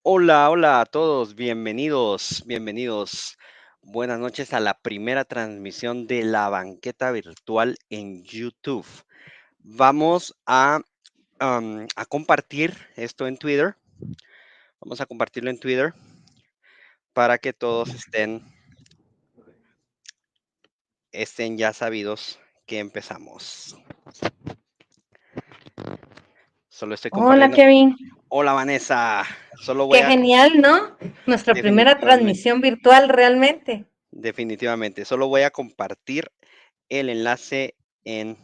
Hola, hola a todos, bienvenidos, bienvenidos. Buenas noches a la primera transmisión de la banqueta virtual en YouTube. Vamos a compartir esto en Twitter. Vamos a compartirlo en Twitter para que todos estén ya sabidos que empezamos. Solo estoy Hola, compartiendo. Kevin. Hola, Vanessa. Solo voy Qué a, genial, ¿no? Nuestra primera definitivamente, transmisión virtual realmente definitivamente, solo voy a compartir el enlace en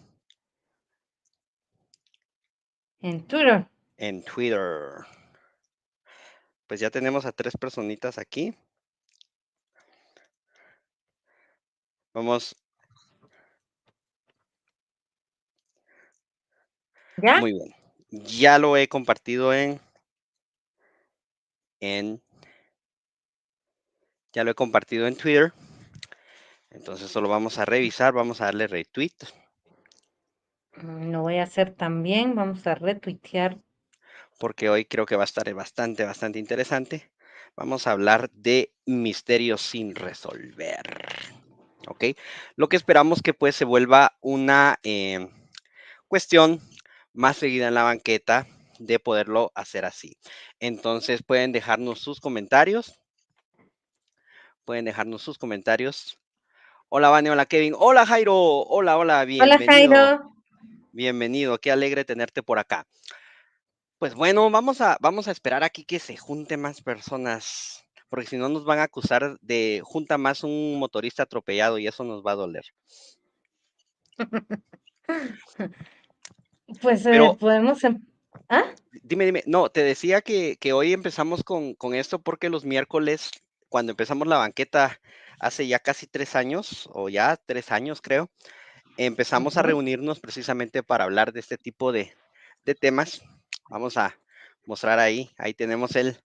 en Twitter. en Twitter. Pues ya tenemos a 3 personitas aquí. Vamos, ¿Ya? muy bien. Ya lo he compartido en ya lo he compartido en Twitter. Entonces solo vamos a revisar, vamos a darle retweet, Lo voy a hacer también. Vamos a retuitear. porque hoy creo que va a estar bastante interesante. Vamos a hablar de misterios sin resolver, ¿ok? Lo que esperamos que pues se vuelva una cuestión más seguida en la banqueta de poderlo hacer así. Entonces pueden dejarnos sus comentarios. Pueden dejarnos sus comentarios. Hola, Vane, hola, Kevin. Hola, Jairo. Hola, hola, Hola, bienvenido. Jairo. Bienvenido. Qué alegre tenerte por acá. Pues bueno, vamos a esperar aquí que se junten más personas, porque si no nos van a acusar de junta más un motorista atropellado y eso nos va a doler. Pues Pero podemos... ¿Ah? dime, no, te decía que hoy empezamos con esto porque los miércoles, cuando empezamos la banqueta hace ya casi 3 años, o ya 3 años creo, empezamos a Ujú. reunirnos precisamente para hablar de este tipo de temas. Vamos a mostrar ahí tenemos el,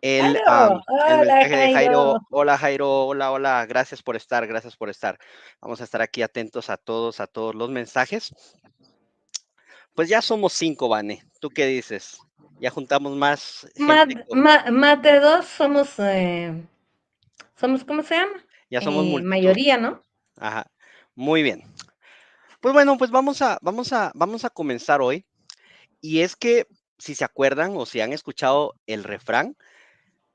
Jairo. el Hola, mensaje de Jairo. Jairo. Hola Jairo, hola, hola, gracias por estar, gracias por estar. Vamos a estar aquí atentos a todos los mensajes. Pues ya somos 5, Vane. ¿Tú qué dices? Ya juntamos más Más, gente. más de dos somos, ¿cómo se llama? Ya somos multitud. Mayoría, ¿no? Ajá. Muy bien. Pues bueno, pues vamos a comenzar hoy. Y es que, si se acuerdan o si han escuchado el refrán,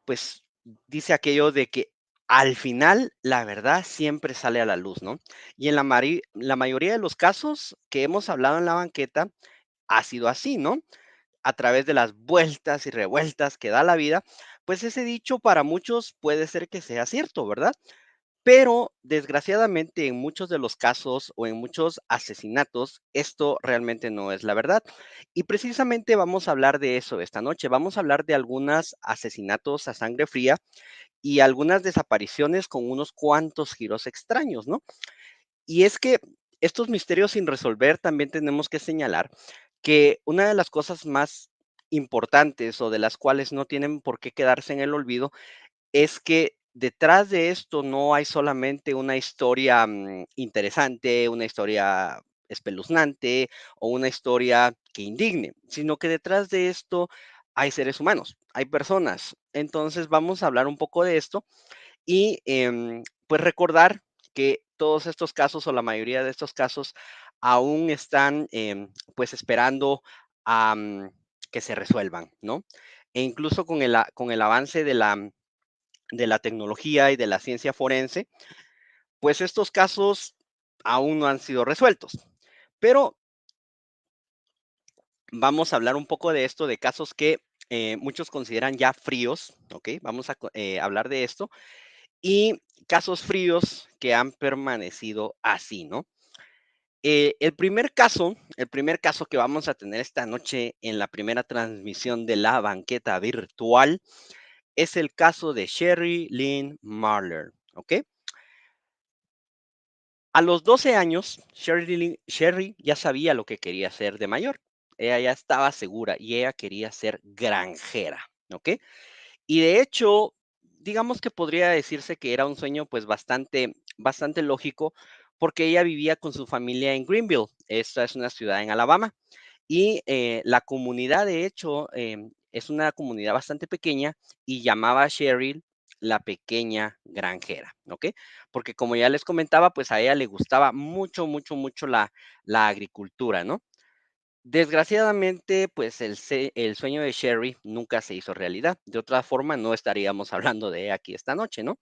pues dice aquello de que al final la verdad siempre sale a la luz, ¿no? Y en la mayoría de los casos que hemos hablado en la banqueta ha sido así, ¿no? A través de las vueltas y revueltas que da la vida, pues ese dicho para muchos puede ser que sea cierto, ¿verdad? Pero desgraciadamente en muchos de los casos o en muchos asesinatos, esto realmente no es la verdad. Y precisamente vamos a hablar de eso esta noche. Vamos a hablar de algunos asesinatos a sangre fría y algunas desapariciones con unos cuantos giros extraños, ¿no? Y es que estos misterios sin resolver también tenemos que señalar que una de las cosas más importantes o de las cuales no tienen por qué quedarse en el olvido es que detrás de esto no hay solamente una historia interesante, una historia espeluznante o una historia que indigne, sino que detrás de esto hay seres humanos, hay personas. Entonces vamos a hablar un poco de esto y pues recordar que todos estos casos o la mayoría de estos casos aún están pues esperando a que se resuelvan, ¿no? E incluso con el avance de la tecnología y de la ciencia forense, pues estos casos aún no han sido resueltos. Pero vamos a hablar un poco de esto, de casos que muchos consideran ya fríos, ¿ok? Vamos a hablar de esto. Y casos fríos que han permanecido así, ¿no? el primer caso que vamos a tener esta noche en la primera transmisión de la banqueta virtual es el caso de Sherry Lynn Marler, ¿ok? A los 12 años, Sherry ya sabía lo que quería hacer de mayor. Ella ya estaba segura y ella quería ser granjera, ¿ok? Y de hecho, digamos que podría decirse que era un sueño pues bastante lógico porque ella vivía con su familia en Greenville. Esta es una ciudad en Alabama. Y la comunidad, de hecho, es una comunidad bastante pequeña y llamaba a Cheryl la pequeña granjera, ¿ok? Porque como ya les comentaba, pues a ella le gustaba mucho, mucho, mucho la agricultura, ¿no? Desgraciadamente, pues el sueño de Sherry nunca se hizo realidad. De otra forma, no estaríamos hablando de ella aquí esta noche, ¿no?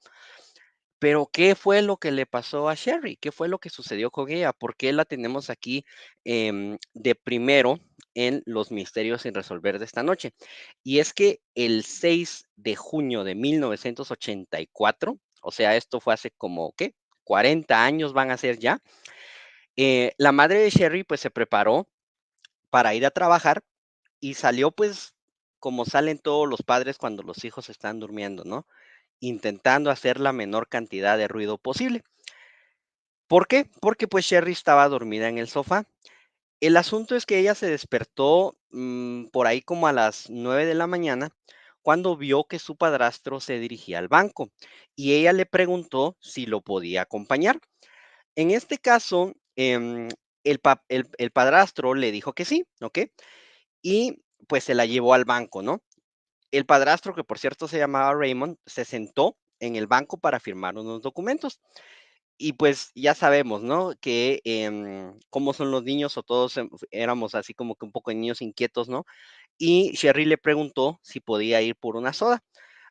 Pero, ¿qué fue lo que le pasó a Sherry? ¿Qué fue lo que sucedió con ella? ¿Por qué la tenemos aquí de primero en los misterios sin resolver de esta noche? Y es que el 6 de junio de 1984, o sea, esto fue hace como, ¿qué? 40 años van a ser ya. La madre de Sherry pues se preparó para ir a trabajar y salió pues como salen todos los padres cuando los hijos están durmiendo, ¿no? Intentando hacer la menor cantidad de ruido posible. ¿Por qué? Porque pues Sherry estaba dormida en el sofá. El asunto es que ella se despertó por ahí como a las 9 de la mañana cuando vio que su padrastro se dirigía al banco y ella le preguntó si lo podía acompañar. En este caso, el padrastro le dijo que sí, ¿ok? Y pues se la llevó al banco, ¿no? El padrastro, que por cierto se llamaba Raymond, se sentó en el banco para firmar unos documentos. Y pues ya sabemos, ¿no? Que cómo son los niños o todos éramos así como que un poco niños inquietos, ¿no? Y Sherry le preguntó si podía ir por una soda.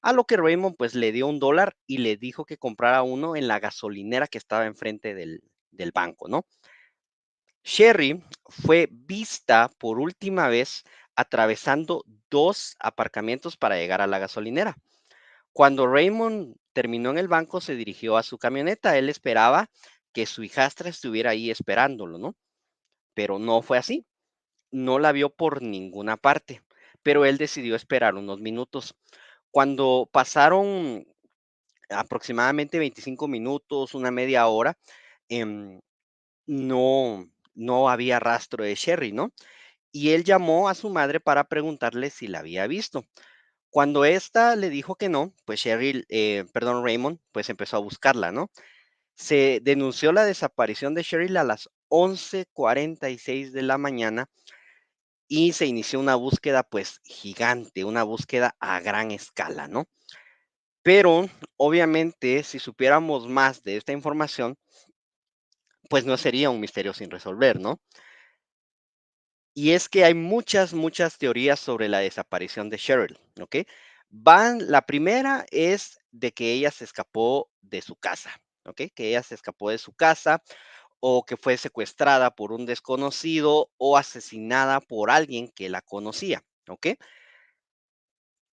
A lo que Raymond pues le dio $1 y le dijo que comprara uno en la gasolinera que estaba enfrente del banco, ¿no? Sherry fue vista por última vez atravesando dos aparcamientos para llegar a la gasolinera. Cuando Raymond terminó en el banco, se dirigió a su camioneta. Él esperaba que su hijastra estuviera ahí esperándolo, ¿no? Pero no fue así. No la vio por ninguna parte, pero él decidió esperar unos minutos. Cuando pasaron aproximadamente 25 minutos, una media hora, em, no había rastro de Sherry, ¿no? Y él llamó a su madre para preguntarle si la había visto. Cuando ésta le dijo que no, pues Raymond, pues empezó a buscarla, ¿no? Se denunció la desaparición de Cheryl a las 11:46 de la mañana y se inició una búsqueda pues gigante, una búsqueda a gran escala, ¿no? Pero obviamente si supiéramos más de esta información, pues no sería un misterio sin resolver, ¿no? Y es que hay muchas, muchas teorías sobre la desaparición de Cheryl, ¿ok? La primera es de que ella se escapó de su casa, ¿ok? Que ella se escapó de su casa o que fue secuestrada por un desconocido o asesinada por alguien que la conocía, ¿ok?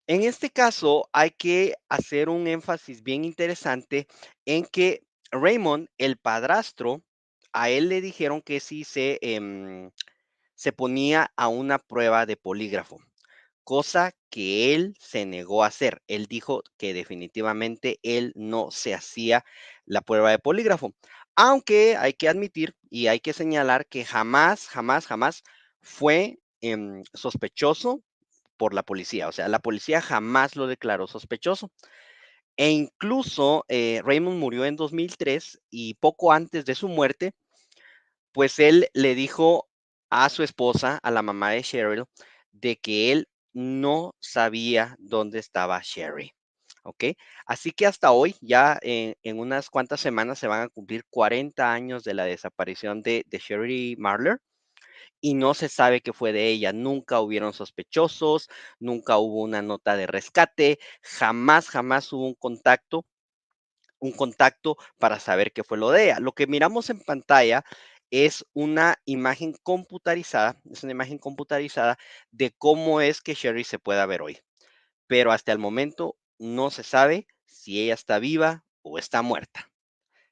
En este caso hay que hacer un énfasis bien interesante en que Raymond, el padrastro, a él le dijeron que si se ponía a una prueba de polígrafo, cosa que él se negó a hacer. Él dijo que definitivamente él no se hacía la prueba de polígrafo, aunque hay que admitir y hay que señalar que jamás, jamás, jamás fue sospechoso por la policía. O sea, la policía jamás lo declaró sospechoso. E incluso Raymond murió en 2003 y poco antes de su muerte, pues él le dijo a su esposa, a la mamá de Cheryl, de que él no sabía dónde estaba Sherry. ¿Ok? Así que hasta hoy, ya en unas cuantas semanas, se van a cumplir 40 años de la desaparición de Sherry Marler y no se sabe qué fue de ella. Nunca hubieron sospechosos, nunca hubo una nota de rescate, jamás, jamás hubo un contacto para saber qué fue lo de ella. Lo que miramos en pantalla es una imagen computarizada de cómo es que Sherry se pueda ver hoy. Pero hasta el momento no se sabe si ella está viva o está muerta.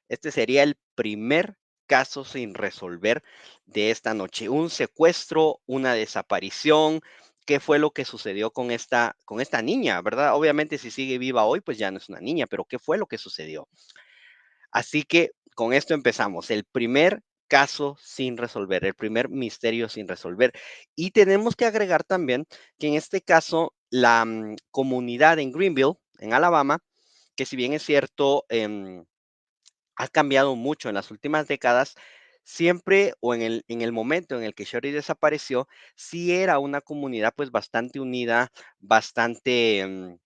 Este sería el primer caso sin resolver de esta noche. Un secuestro, una desaparición. ¿Qué fue lo que sucedió con esta niña, verdad? Obviamente, si sigue viva hoy, pues ya no es una niña, pero ¿qué fue lo que sucedió? Así que con esto empezamos. El primer caso sin resolver, el primer misterio sin resolver. Y tenemos que agregar también que en este caso la comunidad en Greenville, en Alabama, que si bien es cierto, ha cambiado mucho en las últimas décadas, siempre o en el momento en el que Sherry desapareció, sí era una comunidad pues bastante unida, bastante,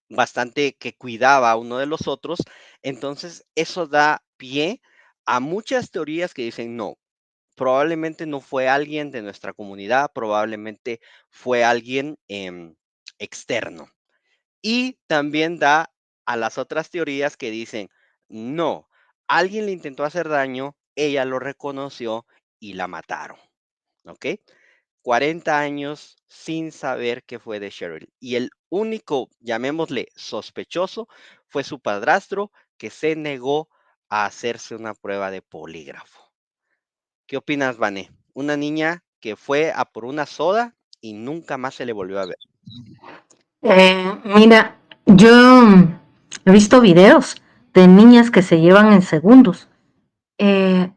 bastante que cuidaba uno de los otros. Entonces, eso da pie a muchas teorías que dicen, no, probablemente no fue alguien de nuestra comunidad, probablemente fue alguien externo. Y también da a las otras teorías que dicen, no, alguien le intentó hacer daño, ella lo reconoció y la mataron, ¿ok? 40 años sin saber qué fue de Cheryl. Y el único, llamémosle, sospechoso fue su padrastro que se negó a hacerse una prueba de polígrafo. ¿Qué opinas, Vané? Una niña que fue a por una soda y nunca más se le volvió a ver. Mira, yo he visto videos de niñas que se llevan en segundos. Eh,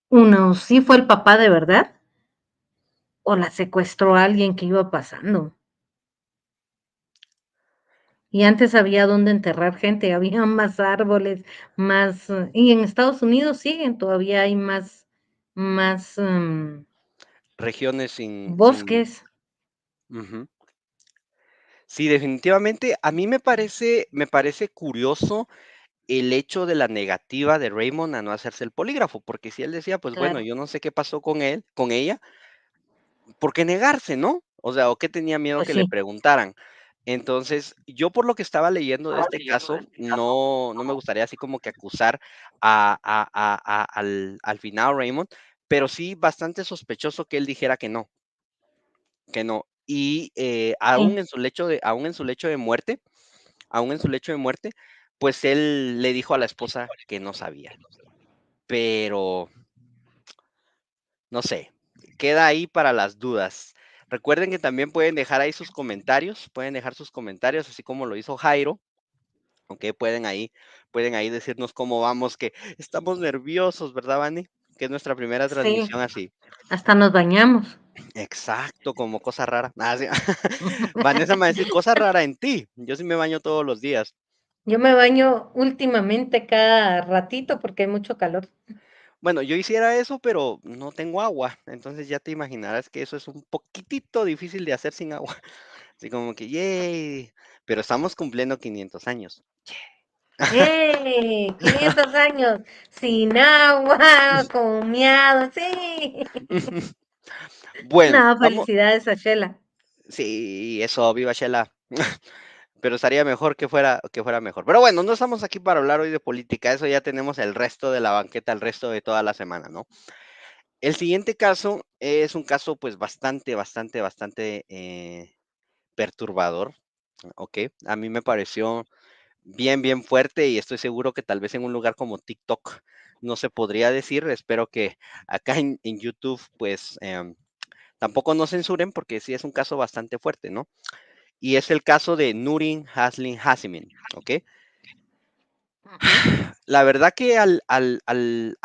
Uno, ¿sí fue el papá de verdad? ¿O la secuestró a alguien que iba pasando? Y antes había donde enterrar gente, había más árboles, más... y en Estados Unidos siguen, todavía hay más Regiones sin. bosques. Ujú. Sí, definitivamente. A mí me parece curioso el hecho de la negativa de Raymond a no hacerse el polígrafo, porque si él decía, pues bueno, Claro, yo no sé qué pasó con él, con ella, ¿por qué negarse, no? O sea, o qué tenía miedo pues que le sí. preguntaran. Entonces, yo por lo que estaba leyendo de este caso, no me gustaría así como que acusar al final Raymond, pero sí bastante sospechoso que él dijera que no. Y Sí, aún en su lecho de muerte, pues él le dijo a la esposa que no sabía. Pero no sé, queda ahí para las dudas. Recuerden que también pueden dejar ahí sus comentarios, pueden dejar sus comentarios, así como lo hizo Jairo, ¿ok? Pueden ahí decirnos cómo vamos, que estamos nerviosos, ¿verdad, Vani? Que es nuestra primera sí, transmisión así. hasta nos bañamos. Exacto, como cosa rara. Ah, sí. Vanessa me va a decir, cosa rara en ti. Yo sí me baño todos los días. Yo me baño últimamente cada ratito porque hay mucho calor. Bueno, yo hiciera eso, pero no tengo agua. Entonces ya te imaginarás que eso es un poquitito difícil de hacer sin agua. Así como que, yay. Pero estamos cumpliendo 500 años. ¡Eh! 500 años sin agua, con miado, sí. Bueno, No, vamos. felicidades a Shela. Sí, eso, viva Shela. Pero estaría mejor que fuera mejor. Pero bueno, no estamos aquí para hablar hoy de política. Eso ya tenemos el resto de la banqueta, el resto de toda la semana, ¿no? El siguiente caso es un caso, pues, bastante perturbador, ¿ok? A mí me pareció bien, bien fuerte y estoy seguro que tal vez en un lugar como TikTok no se podría decir. Espero que acá en YouTube, pues, tampoco nos censuren porque sí es un caso bastante fuerte, ¿no? Y es el caso de Nurin Haslin Hasimin, ¿ok? Ujú. La verdad que al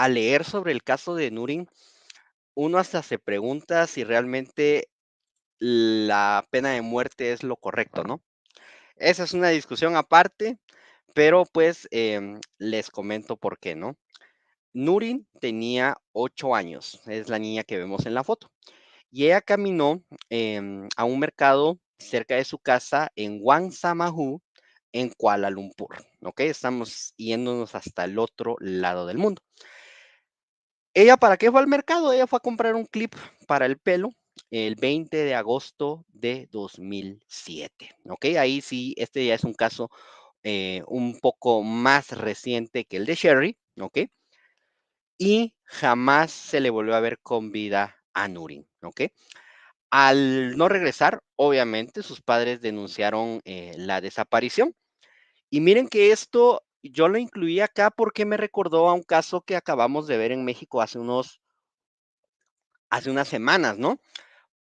leer sobre el caso de Nurin, uno hasta se pregunta si realmente la pena de muerte es lo correcto, ¿no? Esa es una discusión aparte, pero pues les comento por qué, ¿no? Nurin tenía 8 años, es la niña que vemos en la foto, y ella caminó a un mercado cerca de su casa en Wang Samahu, en Kuala Lumpur, ¿ok? Estamos yéndonos hasta el otro lado del mundo. ¿Ella para qué fue al mercado? Ella fue a comprar un clip para el pelo el 20 de agosto de 2007, ¿ok? Ahí sí, este ya es un caso un poco más reciente que el de Sherry, ¿ok? Y jamás se le volvió a ver con vida a Nurin, ¿ok? Al no regresar, obviamente sus padres denunciaron la desaparición. Y miren que esto yo lo incluí acá porque me recordó a un caso que acabamos de ver en México hace unas semanas, ¿no?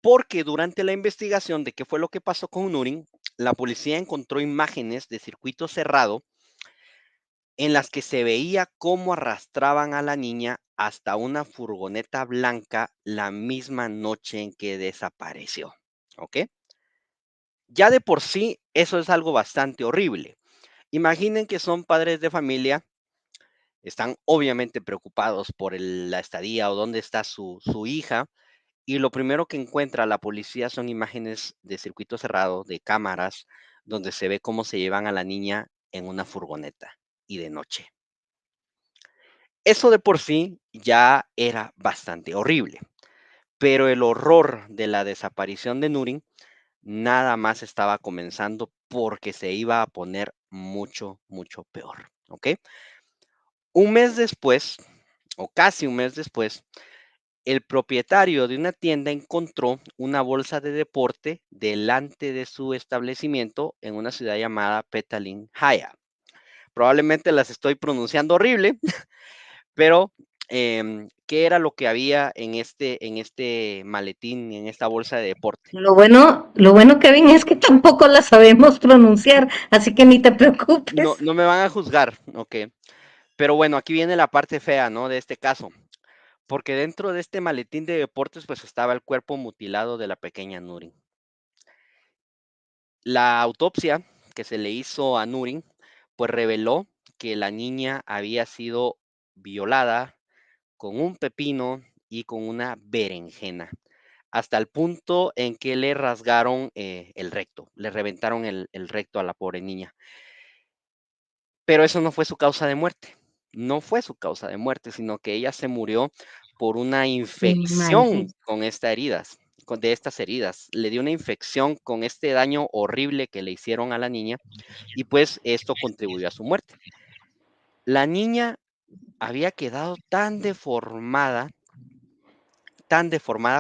Porque durante la investigación de qué fue lo que pasó con Nurin, la policía encontró imágenes de circuito cerrado en las que se veía cómo arrastraban a la niña hasta una furgoneta blanca la misma noche en que desapareció. ¿Ok? Ya de por sí, eso es algo bastante horrible. Imaginen que son padres de familia, están obviamente preocupados por la estadía o dónde está su hija, y lo primero que encuentra la policía son imágenes de circuito cerrado, de cámaras, donde se ve cómo se llevan a la niña en una furgoneta y de noche. Eso de por sí ya era bastante horrible, pero el horror de la desaparición de Nurin nada más estaba comenzando porque se iba a poner mucho, mucho peor, ¿ok? Un mes después, o casi un mes después, el propietario de una tienda encontró una bolsa de deporte delante de su establecimiento en una ciudad llamada Petalin Haya. Probablemente las estoy pronunciando horrible, pero ¿qué era lo que había en este maletín, en esta bolsa de deporte? Lo bueno, Kevin, es que tampoco la sabemos pronunciar, así que ni te No, preocupes. no me van a juzgar, ok. Pero bueno, aquí viene la parte fea, ¿no? De este caso, porque dentro de este maletín de deportes, pues estaba el cuerpo mutilado de la pequeña Nurin. La autopsia que se le hizo a Nurin, pues reveló que la niña había sido violada con un pepino y con una berenjena, hasta el punto en que le rasgaron el recto, le reventaron el recto a la pobre niña. Pero eso no fue su causa de muerte, no fue su causa de muerte, sino que ella se murió por una infección Maldito. con estas heridas, de estas heridas. Le dio una infección con este daño horrible que le hicieron a la niña y pues esto contribuyó a su muerte. La niña había quedado tan deformada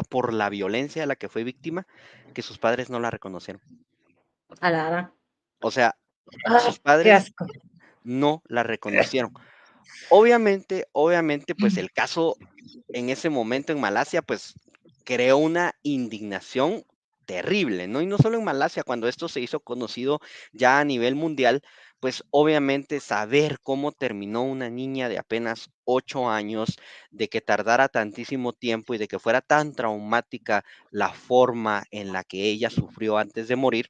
por la violencia de la que fue víctima, que sus padres no la reconocieron. Alada. O sea, Ah, sus qué padres asco. no la reconocieron. Obviamente, pues el caso en ese momento en Malasia, pues creó una indignación terrible, ¿no? Y no solo en Malasia, cuando esto se hizo conocido ya a nivel mundial, pues obviamente saber cómo terminó una niña de apenas 8 años, de que tardara tantísimo tiempo y de que fuera tan traumática la forma en la que ella sufrió antes de morir,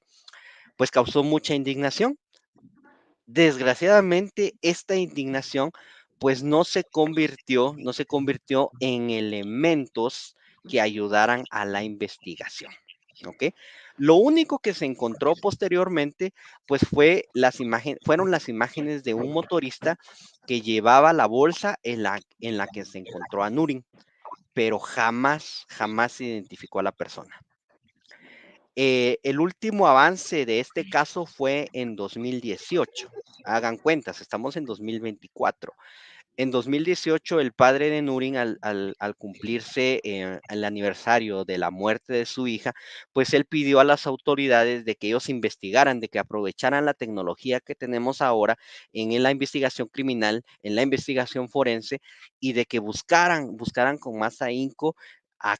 pues causó mucha indignación. Desgraciadamente, esta indignación, pues no se convirtió en elementos que ayudaran a la investigación, ¿ok? Lo único que se encontró posteriormente, pues fueron las imágenes de un motorista que llevaba la bolsa en la que se encontró a Nurin, pero jamás, jamás se identificó a la persona. El último avance de este caso fue en 2018. Hagan cuentas, estamos en 2024. En 2018, el padre de Nurin, al cumplirse el aniversario de la muerte de su hija, pues él pidió a las autoridades de que ellos investigaran, de que aprovecharan la tecnología que tenemos ahora en la investigación criminal, en la investigación forense, y de que buscaran con más ahínco a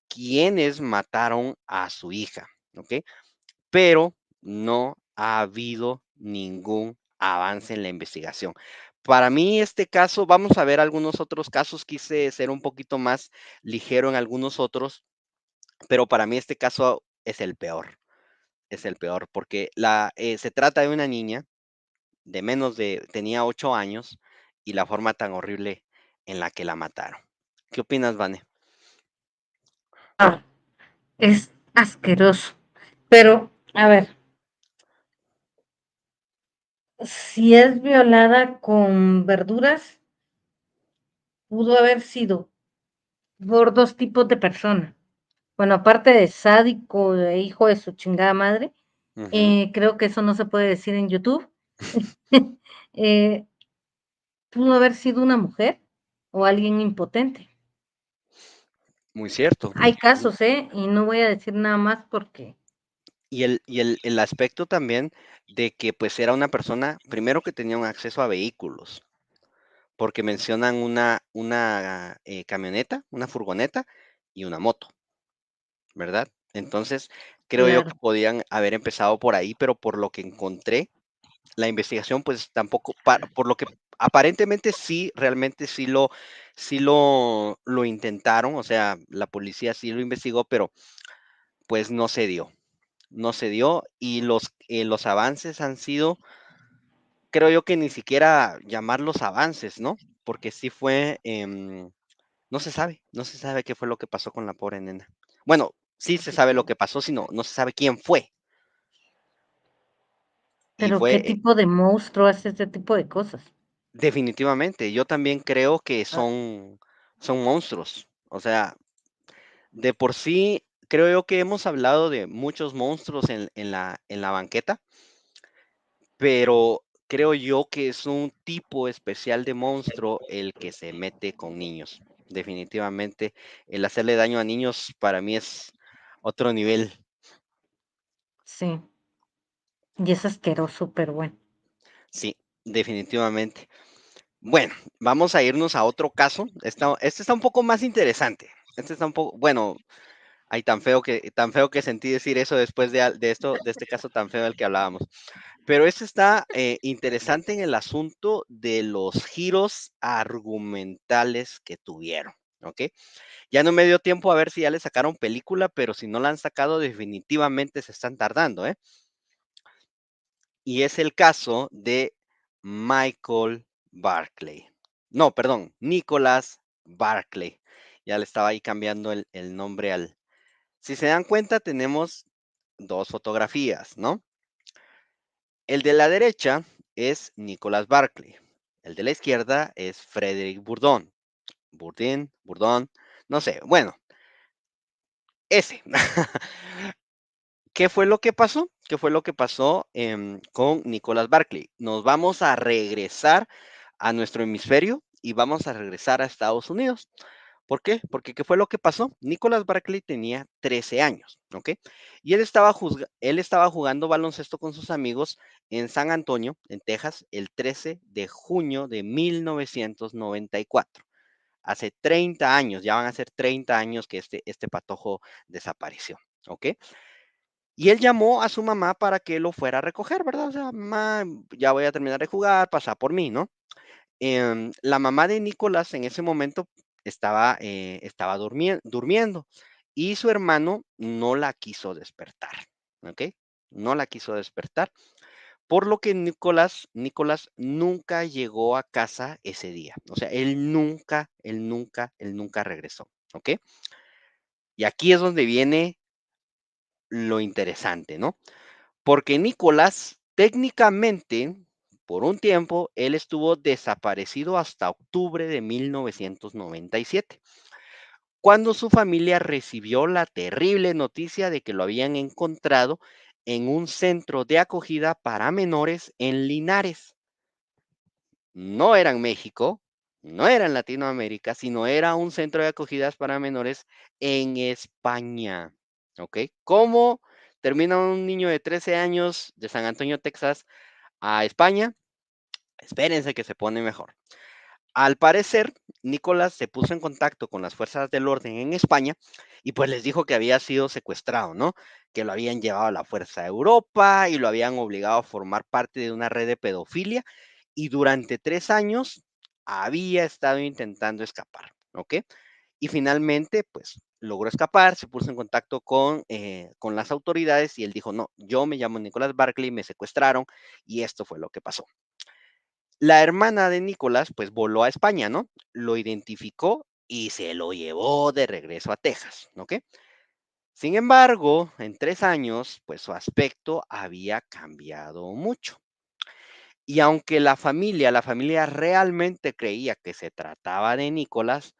quienes mataron a su hija, ¿ok? Pero no ha habido ningún avance en la investigación. Para mí este caso, vamos a ver algunos otros casos, quise ser un poquito más ligero en algunos otros, pero para mí este caso es el peor, porque se trata de una niña de tenía 8 años y la forma tan horrible en la que la mataron. ¿Qué opinas, Vane? Ah, es asqueroso. Pero, a ver, si es violada con verduras, pudo haber sido por dos tipos de personas. Bueno, aparte de sádico, de hijo de su chingada madre, Ujú, creo que eso no se puede decir en YouTube. eh, pudo haber sido una mujer o alguien impotente. muy cierto. Hay casos, ¿eh? Y no voy a decir nada más porque. y el aspecto también de que pues era una persona, primero que tenía un acceso a vehículos, porque mencionan una camioneta, una furgoneta y una moto, ¿verdad? Entonces, creo yo que Claro, podían haber empezado por ahí, pero por lo que encontré, la investigación, pues tampoco, por lo que aparentemente sí, realmente sí lo intentaron, o sea, la policía sí lo investigó, pero pues no se dio, no se dio y los avances han sido, creo yo que ni siquiera llamarlos avances, ¿no? Porque sí fue, no se sabe qué fue lo que pasó con la pobre nena. Bueno, sí se sabe lo que pasó, sino no se sabe quién fue. Y pero ¿qué fue tipo de monstruo hace este tipo de cosas? definitivamente, yo también creo que Ah, son monstruos. O sea, de por sí, creo yo que hemos hablado de muchos monstruos en la banqueta, pero creo yo que es un tipo especial de monstruo el que se mete con niños. Definitivamente, el hacerle daño a niños para mí es otro nivel. sí, y es asqueroso, pero bueno. Sí, definitivamente. Bueno, vamos a irnos a otro caso. Este está un poco más interesante. Este está un poco, bueno, ay, tan feo que sentí decir eso después de este caso tan feo del que hablábamos. Pero este está interesante en el asunto de los giros argumentales que tuvieron, ¿ok? Ya no me dio tiempo a ver si ya le sacaron película, pero si no la han sacado, definitivamente se están tardando, ¿eh? Y es el caso de Michael Barclay. No, perdón, Nicholas Barclay. Ya le estaba ahí cambiando el nombre al... Si se dan cuenta, tenemos dos fotografías, ¿no? El de la derecha es Nicholas Barclay. El de la izquierda es Frederick Bourdon. Bourdon, no sé. Bueno, ese. ¿Qué fue lo que pasó? ¿Qué fue lo que pasó con Nicholas Barclay? Nos vamos a regresar a nuestro hemisferio y vamos a regresar a Estados Unidos. ¿Por qué? Porque ¿qué fue lo que pasó? Nicholas Barclay tenía 13 años, ¿ok? Y él estaba jugando baloncesto con sus amigos en San Antonio, en Texas, el 13 de junio de 1994. Hace 30 años, ya van a ser 30 años que este patojo desapareció, ¿ok? Y él llamó a su mamá para que lo fuera a recoger, ¿verdad? O sea, mamá, ya voy a terminar de jugar, pasa por mí, ¿no? La mamá de Nicolás en ese momento estaba durmiendo y su hermano no la quiso despertar, ¿ok? No la quiso despertar, por lo que Nicolás nunca llegó a casa ese día. O sea, él nunca regresó, ¿ok? Y aquí es donde viene lo interesante, ¿no? Porque Nicolás, técnicamente, por un tiempo, él estuvo desaparecido hasta octubre de 1997, cuando su familia recibió la terrible noticia de que lo habían encontrado en un centro de acogida para menores en Linares. No era en México, no era en Latinoamérica, sino era un centro de acogidas para menores en España. ¿Ok? ¿Cómo termina un niño de 13 años de San Antonio, Texas, a España? Espérense que se pone mejor. Al parecer, Nicolás se puso en contacto con las fuerzas del orden en España y pues les dijo que había sido secuestrado, ¿no? Que lo habían llevado a la fuerza de Europa y lo habían obligado a formar parte de una red de pedofilia y durante 3 años había estado intentando escapar, ¿ok? Y finalmente, pues logró escapar, se puso en contacto con las autoridades y él dijo, no, yo me llamo Nicolás Barkley, me secuestraron y esto fue lo que pasó. La hermana de Nicolás, pues voló a España, ¿no? Lo identificó y se lo llevó de regreso a Texas, ¿ok? Sin embargo, en 3 años, pues su aspecto había cambiado mucho. Y aunque la familia realmente creía que se trataba de Nicolás,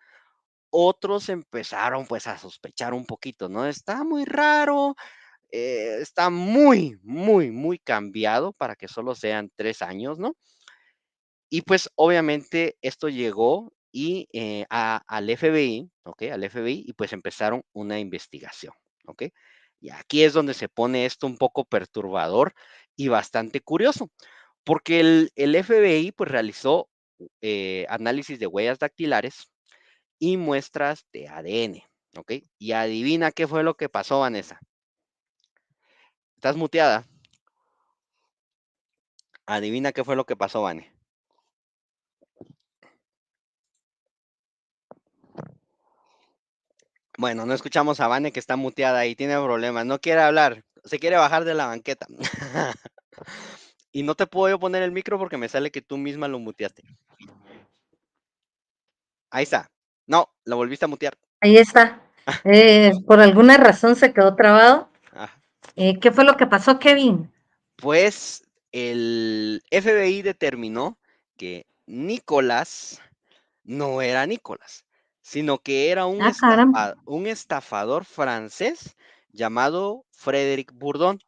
otros empezaron pues a sospechar un poquito, ¿no? Está muy raro, está muy, muy, muy cambiado para que solo sean 3 años, ¿no? Y pues obviamente esto llegó al FBI, ¿ok? Al FBI y pues empezaron una investigación, ¿ok? Y aquí es donde se pone esto un poco perturbador y bastante curioso, porque el FBI pues realizó análisis de huellas dactilares y muestras de ADN, ¿ok? Y adivina qué fue lo que pasó, Vanessa. ¿Estás muteada? Adivina qué fue lo que pasó, Vane. Bueno, no escuchamos a Vane que está muteada y tiene problemas, no quiere hablar, se quiere bajar de la banqueta. Y no te puedo yo poner el micro porque me sale que tú misma lo muteaste. Ahí está. No, lo volviste a mutear. Ahí está. Por alguna razón se quedó trabado. Ah, ¿Qué fue lo que pasó, Kevin? pues el FBI determinó que Nicolás no era Nicolás, sino que era Ah, caramba. un estafador francés llamado Frédéric Bourdon,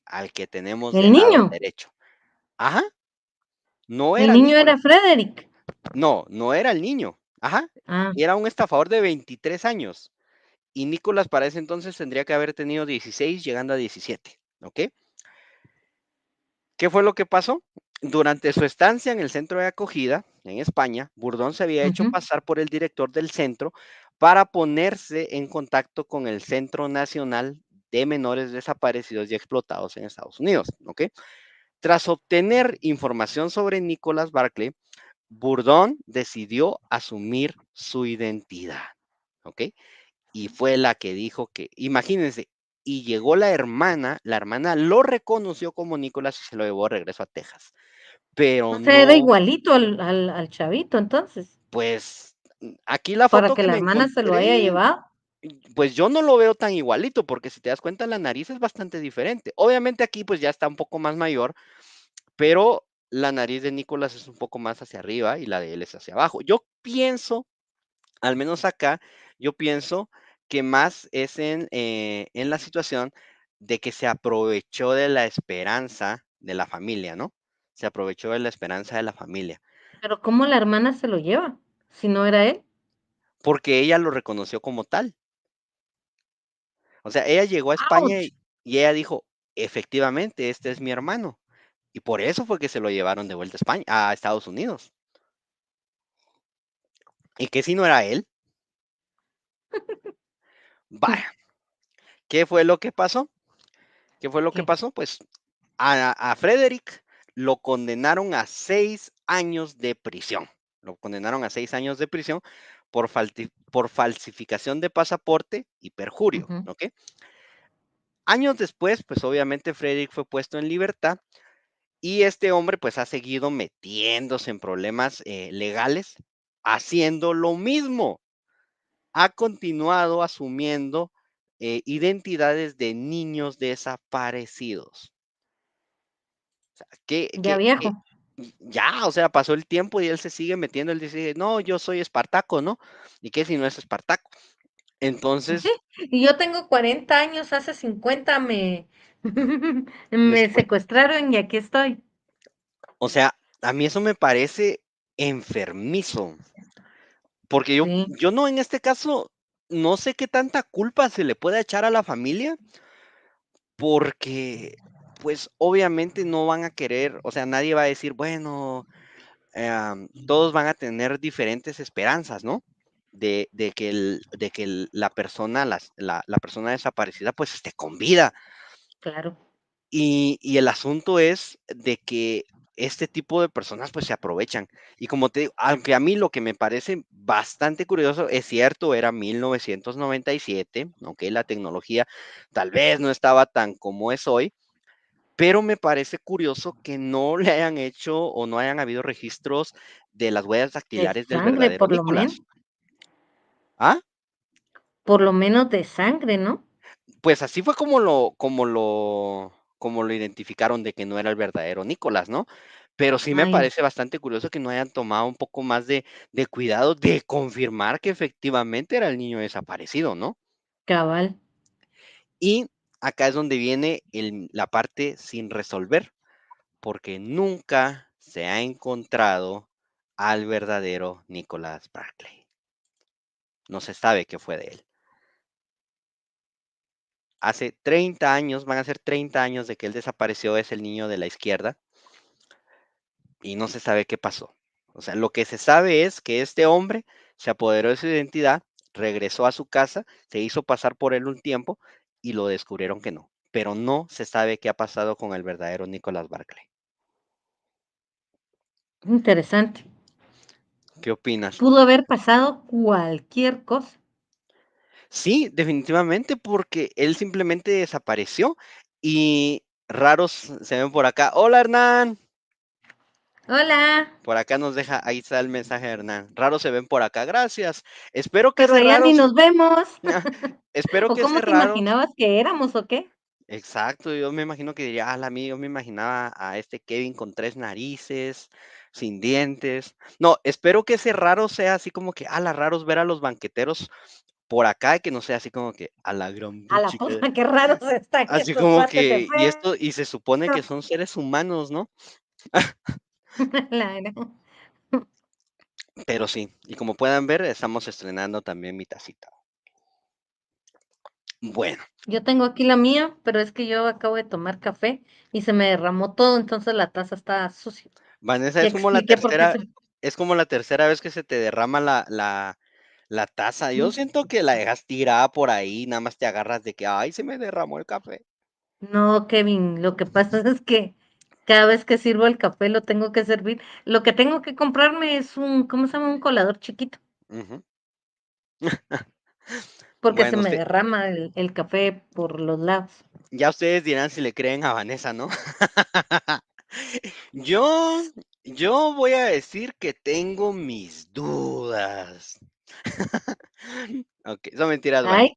al que tenemos El del lado niño. derecho. Ajá, no El era niño era Nicolás. Frederick. No, no era el niño. Ajá, Ah, era un estafador de 23 años. Y Nicolás para ese entonces tendría que haber tenido 16, llegando a 17. ¿Ok? ¿Qué fue lo que pasó? Durante su estancia en el centro de acogida en España, Burdón se había hecho ujú. pasar por el director del centro para ponerse en contacto con el Centro Nacional de Menores Desaparecidos y Explotados en Estados Unidos. ¿Ok? Tras obtener información sobre Nicholas Barclay, Burdón decidió asumir su identidad. ¿Ok? Y fue la que dijo que, imagínense, y llegó la hermana lo reconoció como Nicolás y se lo llevó de regreso a Texas, pero O sea, era no, igualito al chavito, entonces, pues aquí la para foto que que la me hermana se lo haya encontré, llevado. pues yo no lo veo tan igualito, porque si te das cuenta la nariz es bastante diferente. Obviamente aquí pues ya está un poco más mayor, pero la nariz de Nicolás es un poco más hacia arriba y la de él es hacia abajo. Yo pienso, al menos acá, yo pienso que más es en la situación de que se aprovechó de la esperanza de la familia, ¿no? Se aprovechó de la esperanza de la familia, Pero ¿cómo la hermana se lo lleva? Si no era él. porque ella lo reconoció como tal. O sea, ella llegó a España ¡Auch! y ella dijo, efectivamente, este es mi hermano. Y por eso fue que se lo llevaron de vuelta a España, a Estados Unidos. Y que si no era él, vaya, ¿qué fue lo que pasó? ¿Qué fue lo que ¿Qué? pasó? Pues a Frederick lo condenaron a 6 años de prisión. Lo condenaron a 6 años de prisión por falsificación de pasaporte y perjurio, Ujú. ¿ok? Años después, pues obviamente Frederick fue puesto en libertad y este hombre pues ha seguido metiéndose en problemas legales, haciendo lo mismo. Ha continuado asumiendo identidades de niños desaparecidos. Ya Que viejo. ya, o sea, pasó el tiempo y él se sigue metiendo, él dice, no, yo soy Espartaco, ¿no? ¿Y qué si no es Espartaco? Sí, Entonces, y yo tengo 40 años, hace 50 me después, secuestraron y aquí estoy. o sea, a mí eso me parece enfermizo, porque Sí, yo no, en este caso, no sé qué tanta culpa se le puede echar a la familia, porque, pues, obviamente no van a querer, o sea, nadie va a decir, bueno, todos van a tener diferentes esperanzas, ¿no? La persona, la persona desaparecida, pues esté con vida. claro. Y el asunto es de que este tipo de personas pues se aprovechan. Y como te digo, aunque a mí lo que me parece bastante curioso, es cierto, era 1997, aunque la tecnología tal vez no estaba tan como es hoy, pero me parece curioso que no le hayan hecho o no hayan habido registros de las huellas De dactilares del sangre, verdadero por lo menos. Nicolás. ¿Ah? Por lo menos de sangre, ¿no? Pues así fue como lo identificaron de que no era el verdadero Nicolás, ¿no? Pero sí me Ay, parece bastante curioso que no hayan tomado un poco más de cuidado de confirmar que efectivamente era el niño desaparecido, ¿no? cabal. Y acá es donde viene la parte sin resolver, porque nunca se ha encontrado al verdadero Nicholas Barclay. No se sabe qué fue de él. Hace 30 años, van a ser 30 años de que él desapareció, es el niño de la izquierda, y no se sabe qué pasó. O sea, lo que se sabe es que este hombre se apoderó de su identidad, regresó a su casa, se hizo pasar por él un tiempo y lo descubrieron que no. Pero no se sabe qué ha pasado con el verdadero Nicholas Barclay. Interesante. ¿Qué opinas? Pudo haber pasado cualquier cosa. Sí, definitivamente, porque él simplemente desapareció y raros se ven por acá. Hola, Hernán. Hola, Por acá nos deja, ahí está el mensaje de Hernán. Raros se ven por acá, gracias. Espero que pero ese allá ni raros, nos vemos. espero ¿O que ese cómo te raros, imaginabas que éramos o qué? exacto, yo me imagino que diría, la mía, yo me imaginaba a este Kevin con tres narices, sin dientes. No, espero que ese raro sea así como que, la raros ver a los banqueteros por acá, y que no sea así como que, a la gran A la puchica. puta, qué raros están Así estos como cuates de que, y fe. esto, y se supone que son seres humanos, ¿no? La gran- Pero sí, y como puedan ver, estamos estrenando también mi tacita. Bueno, Yo tengo aquí la mía, pero es que yo acabo de tomar café y se me derramó todo, entonces la taza está sucia. Vanessa, Ya expliqué por qué se... es como la tercera vez que se te derrama la taza. Yo siento que la dejas tirada por ahí, nada más te agarras de que, ay, se me derramó el café. No, Kevin, lo que pasa es que cada vez que sirvo el café lo tengo que servir. Lo que tengo que comprarme es un, ¿cómo se llama? Un colador chiquito, Ujú. porque se Bueno, me derrama el café por los lados. ya ustedes dirán si le creen a Vanessa, ¿no? Yo, yo voy a decir que tengo mis dudas. Ok, son mentiras, Vane.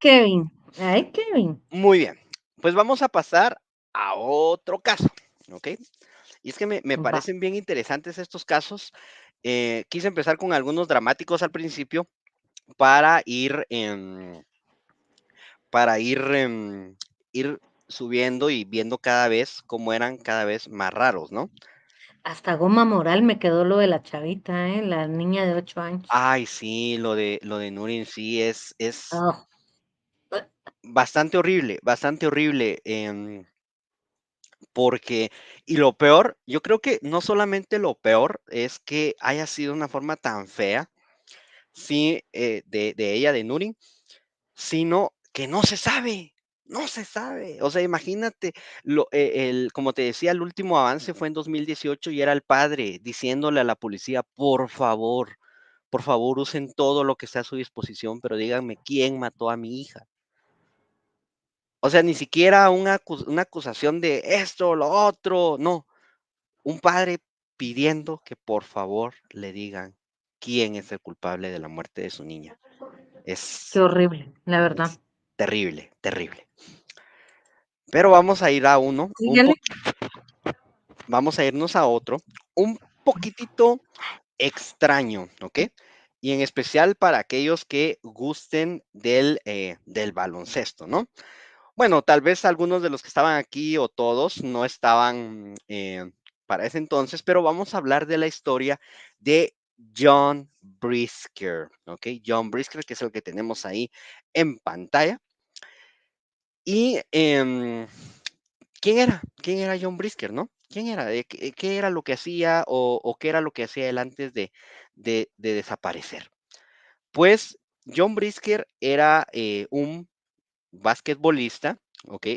Ay, Kevin. Muy bien, pues vamos a pasar a otro caso, ¿ok? Y es que me Va, parecen bien interesantes estos casos. Quise empezar con algunos dramáticos al principio para ir subiendo y viendo cada vez cómo eran cada vez más raros, ¿no? hasta goma moral me quedó lo de la chavita, ¿eh? La niña de 8 años. Ay, sí, lo de Nurin sí es Oh, bastante horrible. Porque, y lo peor, yo creo que no solamente lo peor es que haya sido una forma tan fea, sí, de ella, de Nurin, sino que no se sabe, no se sabe. O sea, imagínate, como te decía, el último avance fue en 2018 y era el padre diciéndole a la policía, por favor, usen todo lo que está a su disposición, pero díganme quién mató a mi hija. O sea, ni siquiera una acusación de esto, lo otro, no. Un padre pidiendo que por favor le digan quién es el culpable de la muerte de su niña. qué Es, horrible, la verdad. es terrible, terrible. Pero vamos a ir a uno, Dígale. vamos a irnos a otro, un poquitito extraño, ¿ok? Y en especial para aquellos que gusten del baloncesto, ¿no? Bueno, tal vez algunos de los que estaban aquí o todos no estaban para ese entonces, pero vamos a hablar de la historia de John Brisker, ¿ok? John Brisker, que es el que tenemos ahí en pantalla. Y ¿quién era? ¿Quién era John Brisker, no? ¿Quién era? ¿Qué era lo que hacía o qué era lo que hacía él antes de desaparecer? Pues John Brisker era un basquetbolista, ¿ok?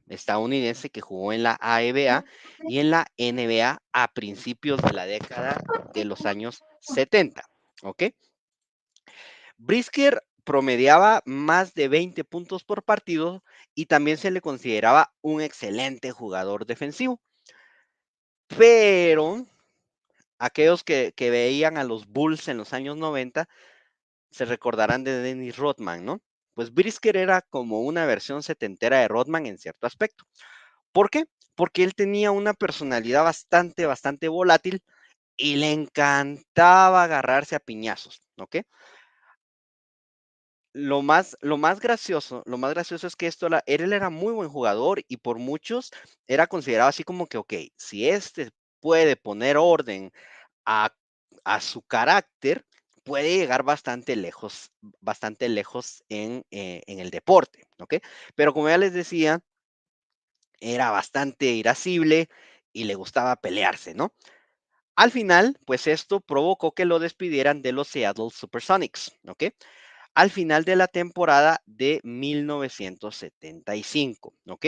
Estadounidense que jugó en la AEBA y en la NBA a principios de la década de los años 70, ¿ok? Brisker promediaba más de 20 puntos por partido y también se le consideraba un excelente jugador defensivo. Pero aquellos que veían a los Bulls en los años 90 se recordarán de Dennis Rodman, ¿no? Pues Brisker era como una versión setentera de Rodman en cierto aspecto. ¿Por qué? Porque él tenía una personalidad bastante volátil y le encantaba agarrarse a piñazos, ¿ok? Lo más gracioso es que él era muy buen jugador y por muchos era considerado así como que, ok, si este puede poner orden a, a su carácter, puede llegar bastante lejos en el deporte, ¿ok? Pero como ya les decía, era bastante irascible y le gustaba pelearse, ¿no? Al final, pues esto provocó que lo despidieran de los Seattle Supersonics, ¿ok? Al final de la temporada de 1975, ¿ok?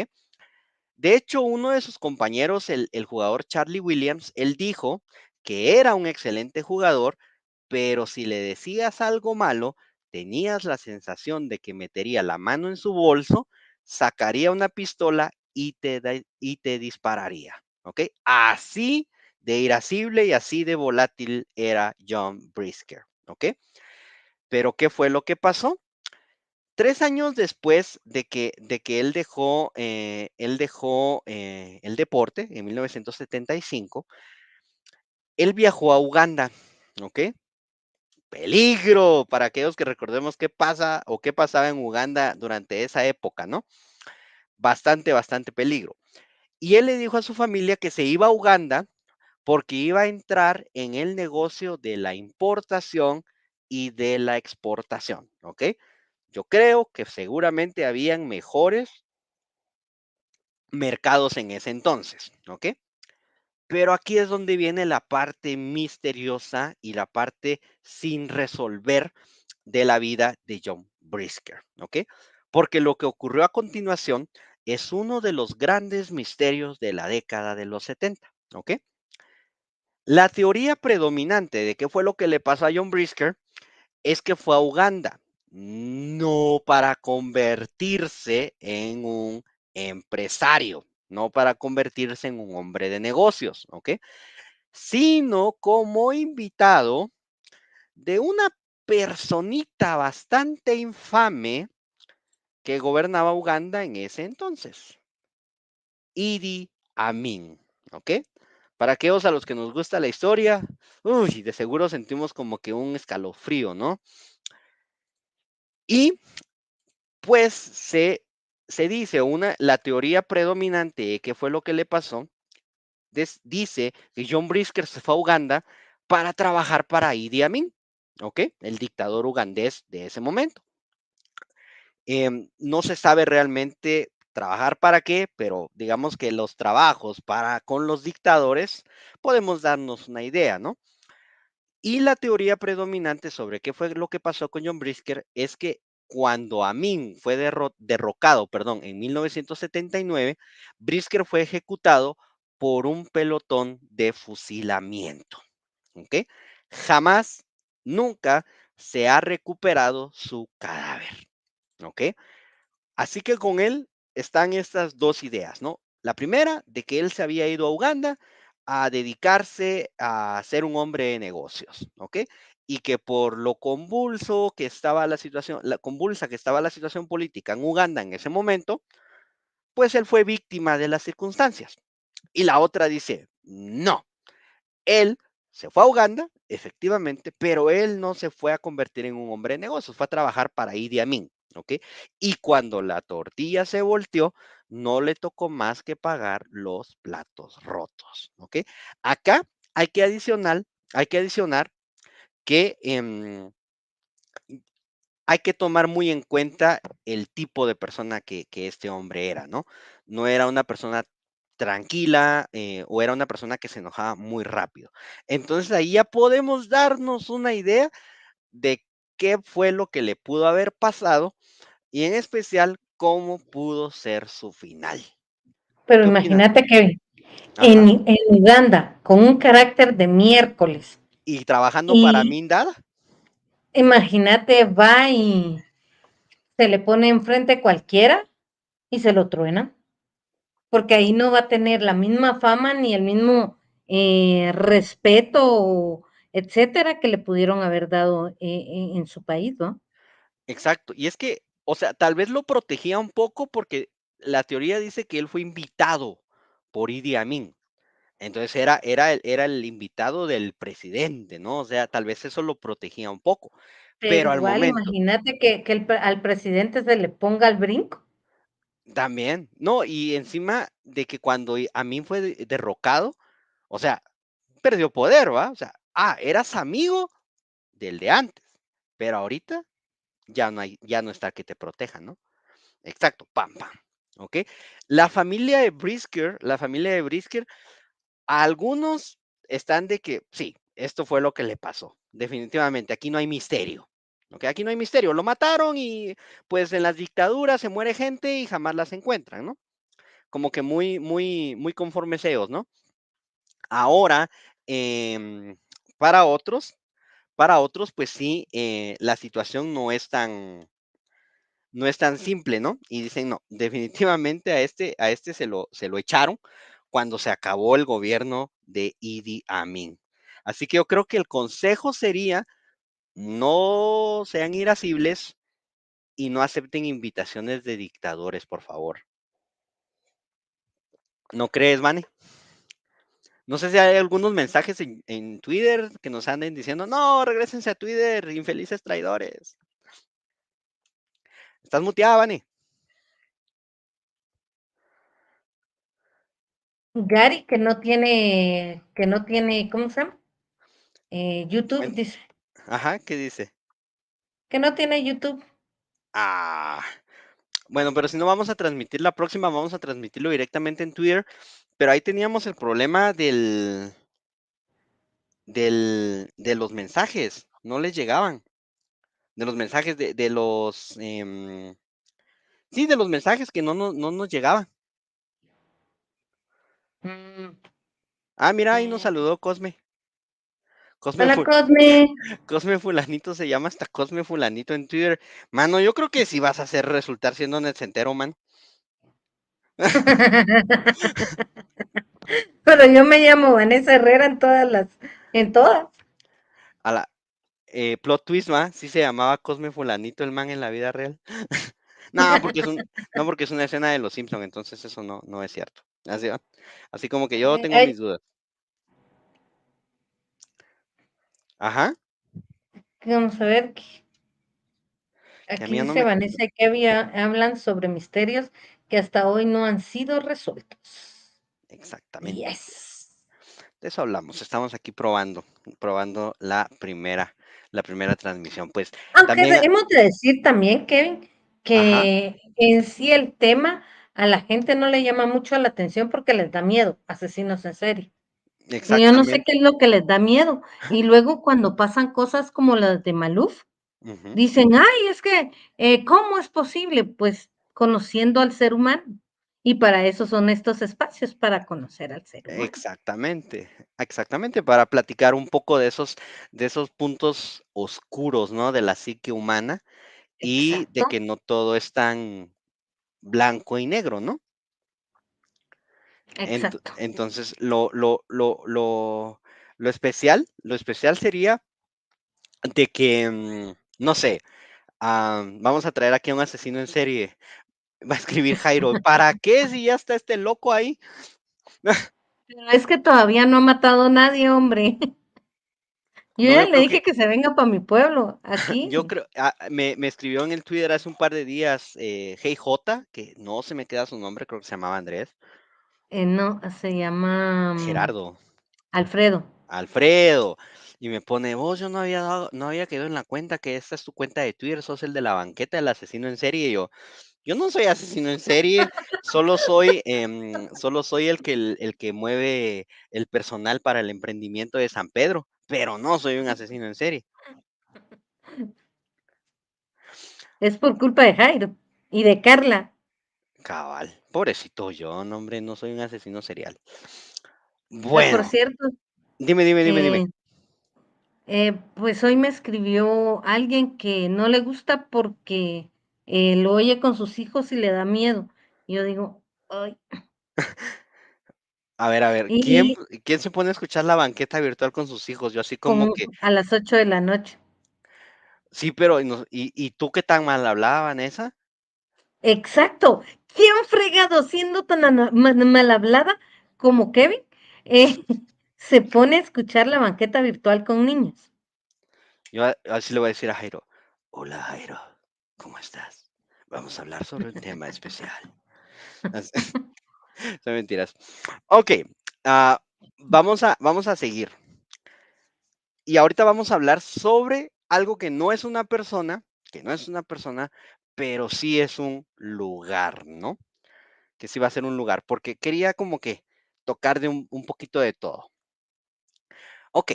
De hecho, uno de sus compañeros, el jugador Charlie Williams, él dijo que era un excelente jugador, pero si le decías algo malo, tenías la sensación de que metería la mano en su bolso, sacaría una pistola y te dispararía. ¿Ok? Así de irascible y así de volátil era John Brisker. ¿Ok? Pero ¿qué fue lo que pasó? 3 años después de que él dejó el deporte en 1975, él viajó a Uganda, ¿ok? Peligro para aquellos que recordemos qué pasa o qué pasaba en Uganda durante esa época, ¿no? Bastante peligro. Y él le dijo a su familia que se iba a Uganda porque iba a entrar en el negocio de la importación y de la exportación, ¿ok? Yo creo que seguramente habían mejores mercados en ese entonces, ¿ok? Pero aquí es donde viene la parte misteriosa y la parte sin resolver de la vida de John Brisker, ¿ok? Porque lo que ocurrió a continuación es uno de los grandes misterios de la década de los 70, ¿ok? La teoría predominante de qué fue lo que le pasó a John Brisker es que fue a Uganda, no para convertirse en un empresario, no para convertirse en un hombre de negocios, ¿ok? Sino como invitado de una personita bastante infame que gobernaba Uganda en ese entonces, Idi Amin, ¿ok? Para aquellos a los que nos gusta la historia, uy, de seguro sentimos como que un escalofrío, ¿no? Y pues se dice, la teoría predominante que fue lo que le pasó, dice que John Brisker se fue a Uganda para trabajar para Idi Amin, ¿ok? El dictador ugandés de ese momento. No se sabe realmente trabajar para qué, pero digamos que los trabajos para con los dictadores podemos darnos una idea, ¿no? Y la teoría predominante sobre qué fue lo que pasó con John Brisker es que cuando Amin fue derrocado, perdón, en 1979, Brisker fue ejecutado por un pelotón de fusilamiento. ¿Ok? Jamás, nunca se ha recuperado su cadáver. ¿Ok? Así que con él están estas dos ideas, ¿no? La primera, de que él se había ido a Uganda a dedicarse a ser un hombre de negocios, ¿ok? Y que por lo convulso que estaba la situación, la convulsa que estaba la situación política en Uganda en ese momento, pues él fue víctima de las circunstancias. Y la otra dice, no, él se fue a Uganda, efectivamente, pero él no se fue a convertir en un hombre de negocios, fue a trabajar para Idi Amin, ¿ok? Y cuando la tortilla se volteó, no le tocó más que pagar los platos rotos, ¿ok? Acá hay que adicionar que hay que tomar muy en cuenta el tipo de persona que este hombre era, ¿no? No era una persona tranquila o era una persona que se enojaba muy rápido. Entonces ahí ya podemos darnos una idea de qué fue lo que le pudo haber pasado y en especial cómo pudo ser su final. Pero ¿Qué opinas? imagínate que Ajá. en Uganda, con un carácter de miércoles, Y trabajando para y Mindad, imagínate, va y se le pone enfrente cualquiera y se lo truena, porque ahí no va a tener la misma fama ni el mismo respeto, etcétera, que le pudieron haber dado en su país, ¿no? exacto. Y es que, o sea, tal vez lo protegía un poco porque la teoría dice que él fue invitado por Idi Amin. Entonces era el invitado del presidente, ¿no? O sea, tal vez eso lo protegía un poco, Pero pero al igual, momento imagínate que al presidente se le ponga al brinco. también, no, y encima de que cuando Amin fue derrocado, o sea, perdió poder, ¿va? O sea, eras amigo, del de antes, pero ahorita ya no está que te proteja, ¿no? Exacto, pam, pam. ¿Ok? La familia de Brisker, algunos están de que sí, esto fue lo que le pasó. Definitivamente, aquí no hay misterio. ¿Ok? Aquí no hay misterio. Lo mataron y pues en las dictaduras se muere gente y jamás las encuentran, ¿no? Como que muy, muy, muy conformes ellos, ¿no? Ahora, em, para otros, para otros, pues sí, la situación no es tan simple, ¿no? Y dicen, no, definitivamente a este se lo echaron cuando se acabó el gobierno de Idi Amin. Así que yo creo que el consejo sería, no sean irascibles y no acepten invitaciones de dictadores, por favor. ¿No crees, Manny? No sé si hay algunos mensajes en Twitter que nos anden diciendo, no, regresense a Twitter, infelices traidores. ¿Estás muteada, Vani? Gary, que no tiene, ¿cómo se llama? YouTube, Cuen- dice, Ajá, ¿qué dice? que no tiene YouTube. Ah, bueno, pero si no vamos a transmitir la próxima, vamos a transmitirlo directamente en Twitter. Pero ahí teníamos el problema de los mensajes, no les llegaban. De los mensajes de los, sí, de los mensajes que no nos llegaban. Mm, Ah, mira, ahí nos mm. saludó Cosme. Cosme, Hola, Cosme. Cosme Fulanito se llama hasta Cosme Fulanito en Twitter. Mano, yo creo que sí vas a hacer resultar siendo netcentero, man. Pero yo me llamo Vanessa Herrera en todas. A la plot twist, ¿va? Sí se llamaba Cosme Fulanito el man en la vida real. No, porque es no, porque es una escena de Los Simpson, entonces eso no es cierto. Así va. Así como que yo tengo mis Ay, dudas. Ajá, vamos a ver, que a aquí mí ya no dice me. Vanessa y Kevin hablan sobre misterios que hasta hoy no han sido resueltos. Exactamente. Yes. De eso hablamos. Estamos aquí probando la primera transmisión. Pues Aunque también, hemos de decir también, Kevin, ajá, que en sí el tema a la gente no le llama mucho la atención porque les da miedo, asesinos en serie. Y yo no sé qué exactamente. es lo que les da miedo. Y luego cuando pasan cosas como las de Maluf, Ujú, dicen, ay, es que, ¿cómo es posible? Pues conociendo al ser humano. Y para eso son estos espacios, para conocer al ser humano. exactamente, exactamente, para platicar un poco de esos puntos oscuros, ¿no? De la psique humana y de Exacto, que no todo es tan blanco y negro, ¿no? exacto. Entonces, lo especial sería de que, no sé, vamos a traer aquí a un asesino en serie, va a escribir Jairo, ¿para qué si ya está este loco ahí? Pero es que todavía no ha matado a nadie, hombre. Yo No, ya yo le creo que, dije que se venga para mi pueblo, yo aquí. creo, me escribió en el Twitter hace un par de días, Hey J, que no se me queda su nombre, creo que se llamaba Andrés, No, se llama Gerardo, Alfredo. Alfredo, y me pone, vos, yo no había quedado en la cuenta que esta es tu cuenta de Twitter, sos el de la banqueta del asesino en serie, y yo no soy asesino en serie, solo soy el que mueve el personal para el emprendimiento de San Pedro, pero no soy un asesino en serie. Es por culpa de Jairo y de Carla. Cabal, pobrecito yo, no, hombre, no soy un asesino serial. Por Bueno, cierto, dime. eh, pues hoy me escribió alguien que no le gusta porque lo oye con sus hijos y le da miedo. Y yo digo, ay, A ver, y ¿quién se pone a escuchar la banqueta virtual con sus hijos? Yo así como como que, a las 8 de la noche. sí, pero, ¿y tú qué tan mal hablaba, Vanessa? Exacto. ¿Quién fregado siendo tan mal hablada como Kevin eh, se pone a escuchar la banqueta virtual con niños? Yo así le voy a decir a Jairo, hola Jairo, ¿cómo estás? Vamos a hablar sobre un tema especial. Así- Son mentiras. Ok, ah, vamos a seguir. Y ahorita vamos a hablar sobre algo que no es una persona, que no es una persona, pero sí es un lugar, ¿no? Que sí va a ser un lugar, porque quería como que tocar de un poquito de todo. Ok,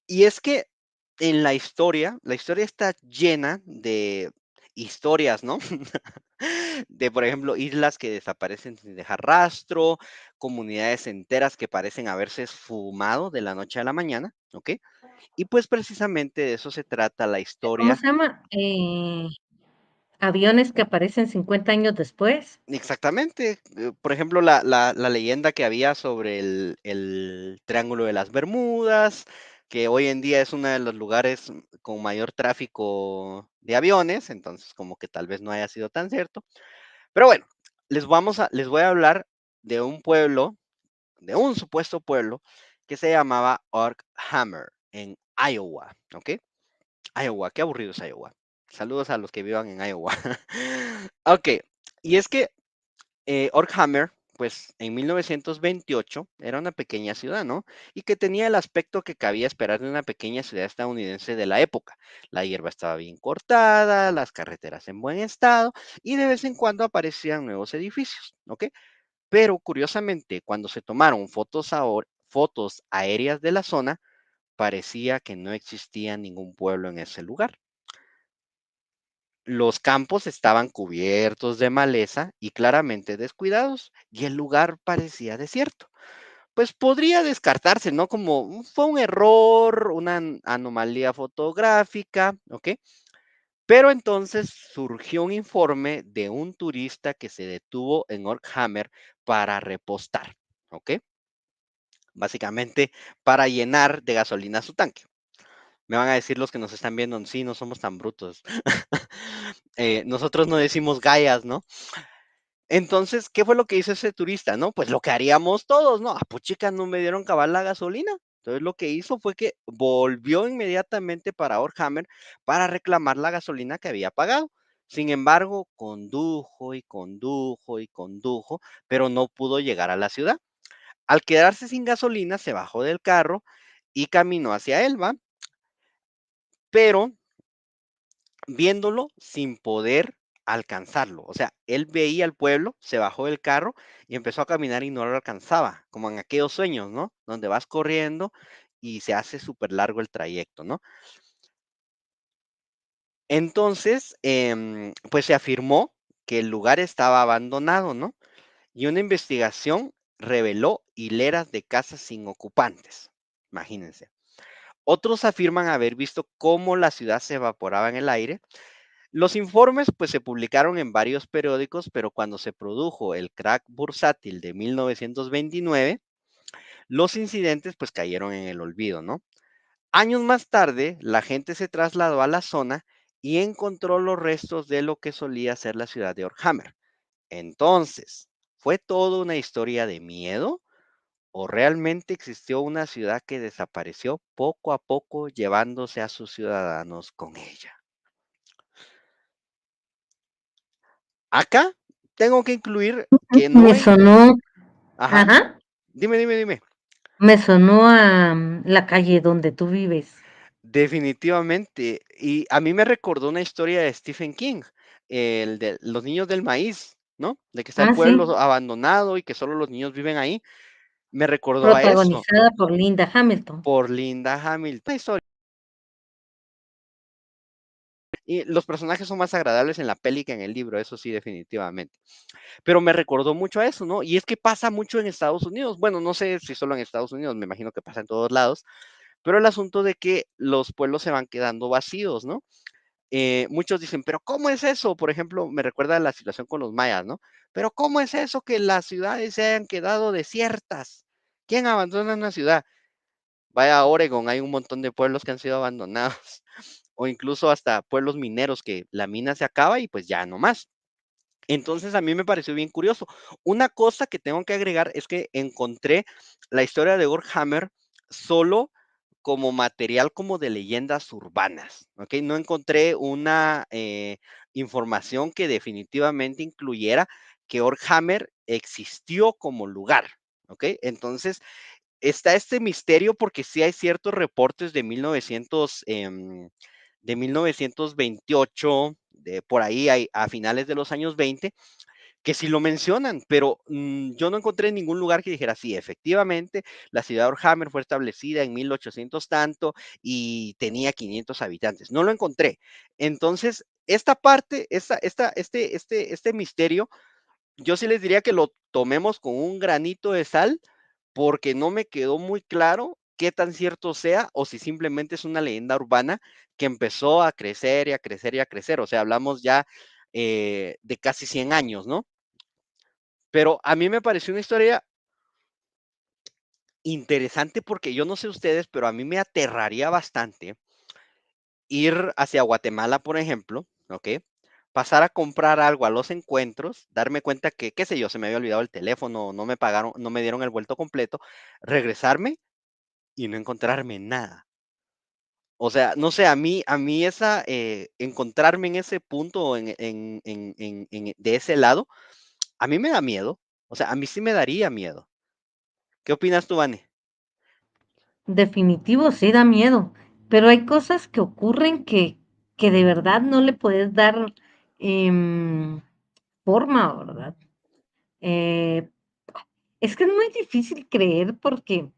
y es que en la historia está llena de historias, ¿no? De, por ejemplo, islas que desaparecen sin dejar rastro, comunidades enteras que parecen haberse esfumado de la noche a la mañana, ¿ok? Y pues precisamente de eso se trata la ¿Cómo historia. se llama? Aviones que aparecen 50 años después. Exactamente. Por ejemplo, la leyenda que había sobre el Triángulo de las Bermudas, que hoy en día es uno de los lugares con mayor tráfico de aviones, entonces como que tal vez no haya sido tan cierto. Pero bueno, les voy a hablar de un pueblo, de un supuesto pueblo que se llamaba Ork Hammer en Iowa, ¿ok? Iowa, qué aburrido es Iowa. Saludos a los que vivan en Iowa. Ok, y es que Orkhammer, pues en 1928 era una pequeña ciudad, ¿no? Y que tenía el aspecto que cabía esperar de una pequeña ciudad estadounidense de la época. La hierba estaba bien cortada, las carreteras en buen estado y de vez en cuando aparecían nuevos edificios, ¿ok? Pero curiosamente, cuando se tomaron fotos aéreas de la zona, parecía que no existía ningún pueblo en ese lugar. Los campos estaban cubiertos de maleza y claramente descuidados, y el lugar parecía desierto. Pues podría descartarse, ¿no? Como fue un error, una anomalía fotográfica, ¿ok? Pero entonces surgió un informe de un turista que se detuvo en Orkhammer para repostar, ¿ok? Básicamente para llenar de gasolina su tanque. Me van a decir los que nos están viendo, sí, no somos tan brutos. Nosotros no decimos gallas, ¿no? Entonces, ¿qué fue lo que hizo ese turista, no? Pues lo que haríamos todos, ¿no? Ah, pues chicas, no me dieron cabal la gasolina. Entonces lo que hizo fue que volvió inmediatamente para Orhammer para reclamar la gasolina que había pagado. Sin embargo, condujo y condujo y condujo, pero no pudo llegar a la ciudad. Al quedarse sin gasolina, se bajó del carro y caminó hacia Elba, pero viéndolo sin poder alcanzarlo. O sea, él veía el pueblo, se bajó del carro y empezó a caminar y no lo alcanzaba, como en aquellos sueños, ¿no? Donde vas corriendo y se hace súper largo el trayecto, ¿no? Entonces, pues se afirmó que el lugar estaba abandonado, ¿no? Y una investigación reveló hileras de casas sin ocupantes. Imagínense. Otros afirman haber visto cómo la ciudad se evaporaba en el aire. Los informes pues se publicaron en varios periódicos, pero cuando se produjo el crack bursátil de 1929, los incidentes pues cayeron en el olvido, ¿no? Años más tarde, la gente se trasladó a la zona y encontró los restos de lo que solía ser la ciudad de Orhammer. Entonces, ¿fue todo una historia de miedo o realmente existió una ciudad que desapareció poco a poco llevándose a sus ciudadanos con ella? Acá tengo que incluir que no Me en... sonó, Ajá, ajá, dime. me sonó a la calle donde tú vives. Definitivamente. Y a mí me recordó una historia de Stephen King, el de los niños del maíz, ¿no? De que está el Ah, sí, pueblo abandonado y que solo los niños viven ahí. Me recordó a eso protagonizada por Linda Hamilton. por Linda Hamilton. Una historia. Y los personajes son más agradables en la peli que en el libro, eso sí, definitivamente. Pero me recordó mucho a eso, ¿no? Y es que pasa mucho en Estados Unidos. Bueno, no sé si solo en Estados Unidos, me imagino que pasa en todos lados, pero el asunto de que los pueblos se van quedando vacíos, ¿no? Muchos dicen, pero ¿cómo es eso? Por ejemplo, me recuerda la situación con los mayas, ¿no? Pero ¿cómo es eso que las ciudades se hayan quedado desiertas? ¿Quién abandona una ciudad? Vaya a Oregon, hay un montón de pueblos que han sido abandonados, o incluso hasta pueblos mineros que la mina se acaba y pues ya no más. Entonces a mí me pareció bien curioso. Una cosa que tengo que agregar es que encontré la historia de Warhammer solo como material como de leyendas urbanas, ¿ok? No encontré una información que definitivamente incluyera que Warhammer existió como lugar, ¿ok? Entonces está este misterio porque sí hay ciertos reportes de 1928, por ahí a finales de los años 20, que sí lo mencionan, pero yo no encontré en ningún lugar que dijera, sí, efectivamente, la ciudad de Orhammer fue establecida en 1800 tanto y tenía 500 habitantes. No lo encontré. Entonces, esta parte, este misterio, yo sí les diría que lo tomemos con un granito de sal, porque no me quedó muy claro qué tan cierto sea o si simplemente es una leyenda urbana que empezó a crecer y a crecer y a crecer. O sea, hablamos ya de casi 100 años, ¿no? Pero a mí me pareció una historia interesante porque yo no sé ustedes, pero a mí me aterraría bastante ir hacia Guatemala, por ejemplo, ¿ok? Pasar a comprar algo a los encuentros, darme cuenta que, qué sé yo, se me había olvidado el teléfono, no me pagaron, no me dieron el vuelto completo, regresarme y no encontrarme nada. O sea, no sé, a mí esa, encontrarme en ese punto, de ese lado, a mí me da miedo. O sea, a mí sí me daría miedo. ¿Qué opinas tú, Vane? Definitivo, sí da miedo, pero hay cosas que ocurren que de verdad no le puedes dar em, forma, ¿verdad? Eh, es que es muy difícil creer porque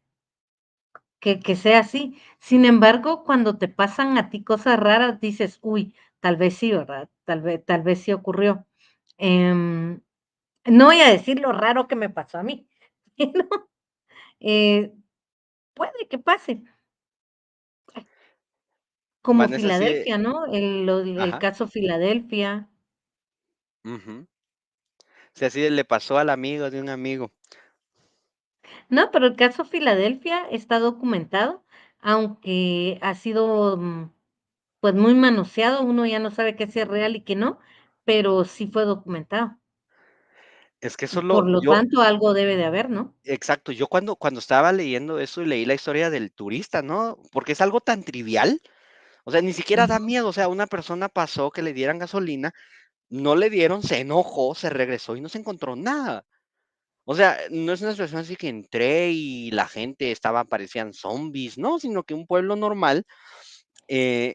que sea así. Sin embargo, cuando te pasan a ti cosas raras, dices, uy, tal vez sí, ¿verdad? Tal vez sí ocurrió. Em, no voy a decir lo raro que me pasó a mí, pero eh, puede que pase. Como Vanessa sí, Filadelfia, ¿no? El ajá, caso Filadelfia. ujú. Sí, así le pasó al amigo de un amigo. No, pero el caso Filadelfia está documentado, aunque ha sido, pues, muy manoseado, uno ya no sabe qué sí es real y qué no, pero sí fue documentado. Es que solo Por lo yo, tanto, algo debe de haber, ¿no? exacto, yo cuando estaba leyendo eso y leí la historia del turista, ¿no? Porque es algo tan trivial, o sea, ni siquiera da Ujú. miedo, o sea, una persona pasó que le dieran gasolina, no le dieron, se enojó, se regresó y no se encontró nada. O sea, no es una situación así que entré y la gente estaba, parecían zombies, no, sino que un pueblo normal, eh,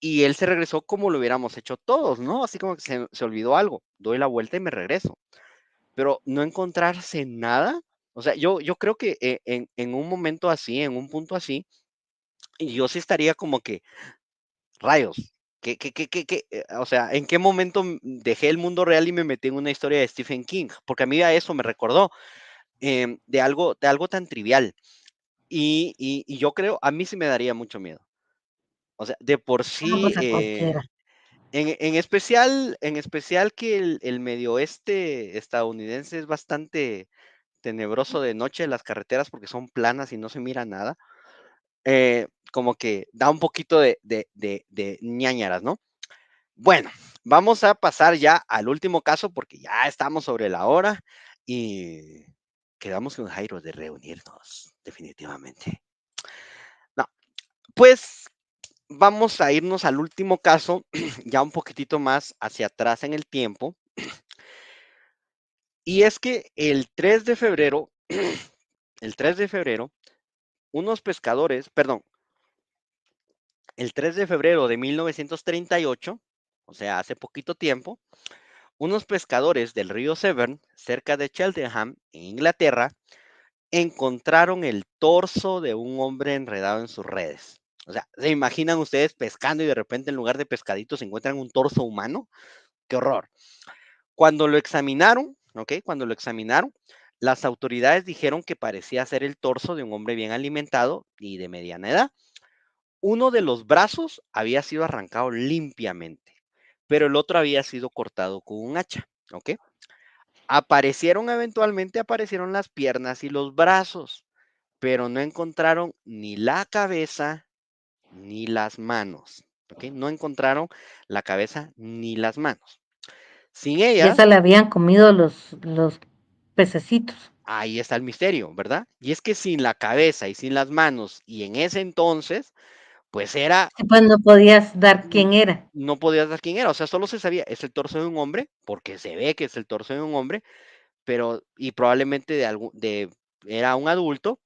y él se regresó como lo hubiéramos hecho todos, ¿no? Así como que se olvidó algo, doy la vuelta y me regreso. Pero no encontrarse nada, o sea, yo creo que en un momento así, en un punto así, yo sí estaría como que, rayos, o sea, ¿en qué momento dejé el mundo real y me metí en una historia de Stephen King? Porque a mí a eso me recordó, de algo tan trivial. Y yo creo, a mí sí me daría mucho miedo. O sea, de por No, sí, pues a cualquiera. en especial que el medio oeste estadounidense es bastante tenebroso de noche las carreteras porque son planas y no se mira nada, como que da un poquito de ñáñaras, ¿no? Bueno, vamos a pasar ya al último caso porque ya estamos sobre la hora y quedamos con Jairo de reunirnos, definitivamente. No, pues vamos a irnos al último caso, ya un poquitito más hacia atrás en el tiempo, y es que el 3 de febrero, el 3 de febrero, unos pescadores, perdón, el 3 de febrero de 1938, o sea, hace poquito tiempo, unos pescadores del río Severn, cerca de Cheltenham, en Inglaterra, encontraron el torso de un hombre enredado en sus redes. O sea, ¿se imaginan ustedes pescando y de repente en lugar de pescaditos se encuentran un torso humano? ¡Qué horror! Cuando lo examinaron, ¿ok? Cuando lo examinaron, las autoridades dijeron que parecía ser el torso de un hombre bien alimentado y de mediana edad. Uno de los brazos había sido arrancado limpiamente, pero el otro había sido cortado con un hacha, ¿ok? Eventualmente aparecieron las piernas y los brazos, pero no encontraron ni la cabeza ni las manos, ¿ok? No encontraron la cabeza ni las manos. Sin Ya se ellas, le habían comido los pececitos. ahí está el misterio, ¿verdad? Y es que sin la cabeza y sin las manos, y en ese entonces, pues era, Sí, pues no podías dar mm, quién era. no podías dar quién era, o sea, solo se sabía, es el torso de un hombre, porque se ve que es el torso de un hombre, pero, y probablemente era un adulto,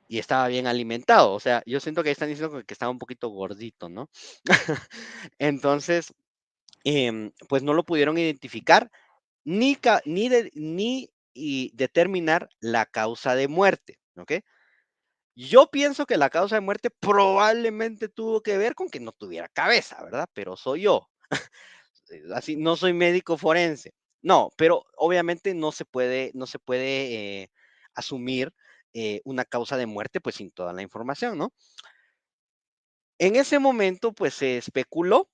y estaba bien alimentado. O sea, yo siento que ahí están diciendo que estaba un poquito gordito, ¿no? Entonces, pues no lo pudieron identificar ni determinar la causa de muerte, ¿ok? Yo pienso que la causa de muerte probablemente tuvo que ver con que no tuviera cabeza, ¿verdad? Pero soy yo. Así, no soy médico forense. No, pero obviamente no se puede asumir una causa de muerte pues sin toda la información, ¿no? En ese momento pues se especuló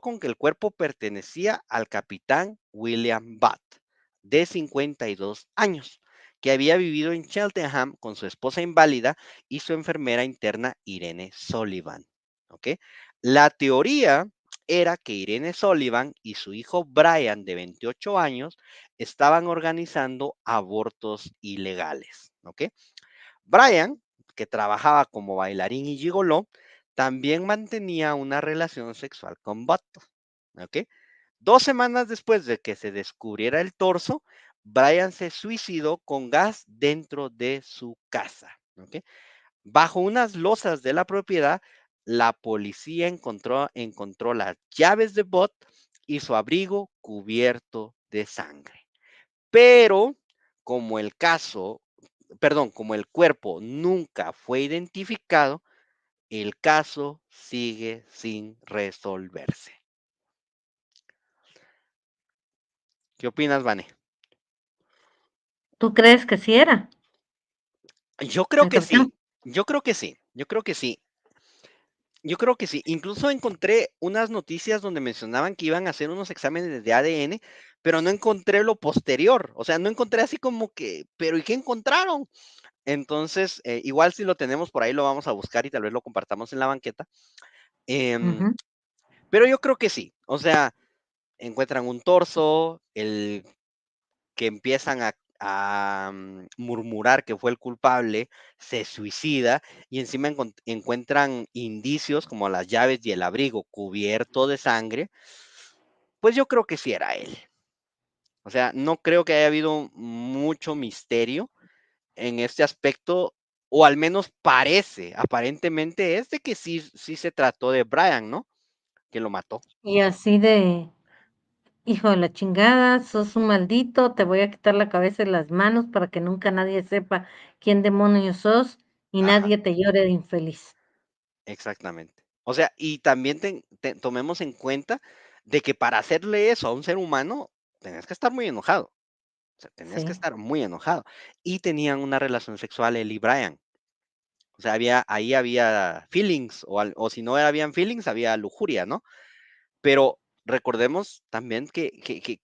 con que el cuerpo pertenecía al capitán William Butt, de 52 años, que había vivido en Cheltenham con su esposa inválida y su enfermera interna Irene Sullivan. ¿Ok? La teoría era que Irene Sullivan y su hijo Brian, de 28 años, estaban organizando abortos ilegales. ¿Ok? Brian, que trabajaba como bailarín y gigoló, también mantenía una relación sexual con Button. ¿Ok? 2 semanas después de que se descubriera el torso, Brian se suicidó con gas dentro de su casa. ¿Ok? Bajo unas losas de la propiedad, la policía encontró las llaves de Bot y su abrigo cubierto de sangre. Pero como el caso, perdón, como el cuerpo nunca fue identificado, el caso sigue sin resolverse. ¿Qué opinas, Vane? ¿Tú crees que sí era Yo la creo que sí. extorsión? Yo creo que sí. Yo creo que sí. Yo creo que sí. Incluso encontré unas noticias donde mencionaban que iban a hacer unos exámenes de ADN, pero no encontré lo posterior. O sea, no encontré así como que, pero ¿y qué encontraron? Entonces, igual si lo tenemos por ahí, lo vamos a buscar y tal vez lo compartamos en la banqueta. Em, Ujú. pero yo creo que sí. O sea, encuentran un torso, el que empiezan a murmurar que fue el culpable, se suicida y encima encuentran indicios como las llaves y el abrigo cubierto de sangre, pues yo creo que sí era él. O sea, no creo que haya habido mucho misterio en este aspecto, o al menos aparentemente es de que sí, sí se trató de Brian, ¿no? Que lo mató. Y así de, hijo de la chingada, sos un maldito, te voy a quitar la cabeza y las manos para que nunca nadie sepa quién demonios sos y Ajá, nadie te llore de infeliz. exactamente. O sea, y también tomemos en cuenta de que para hacerle eso a un ser humano, tenías que estar muy enojado. O sea, tenías que Sí, estar muy enojado. Y tenían una relación sexual él y Brian. O sea, ahí había feelings, o si no habían feelings, había lujuria, ¿no? Pero recordemos también que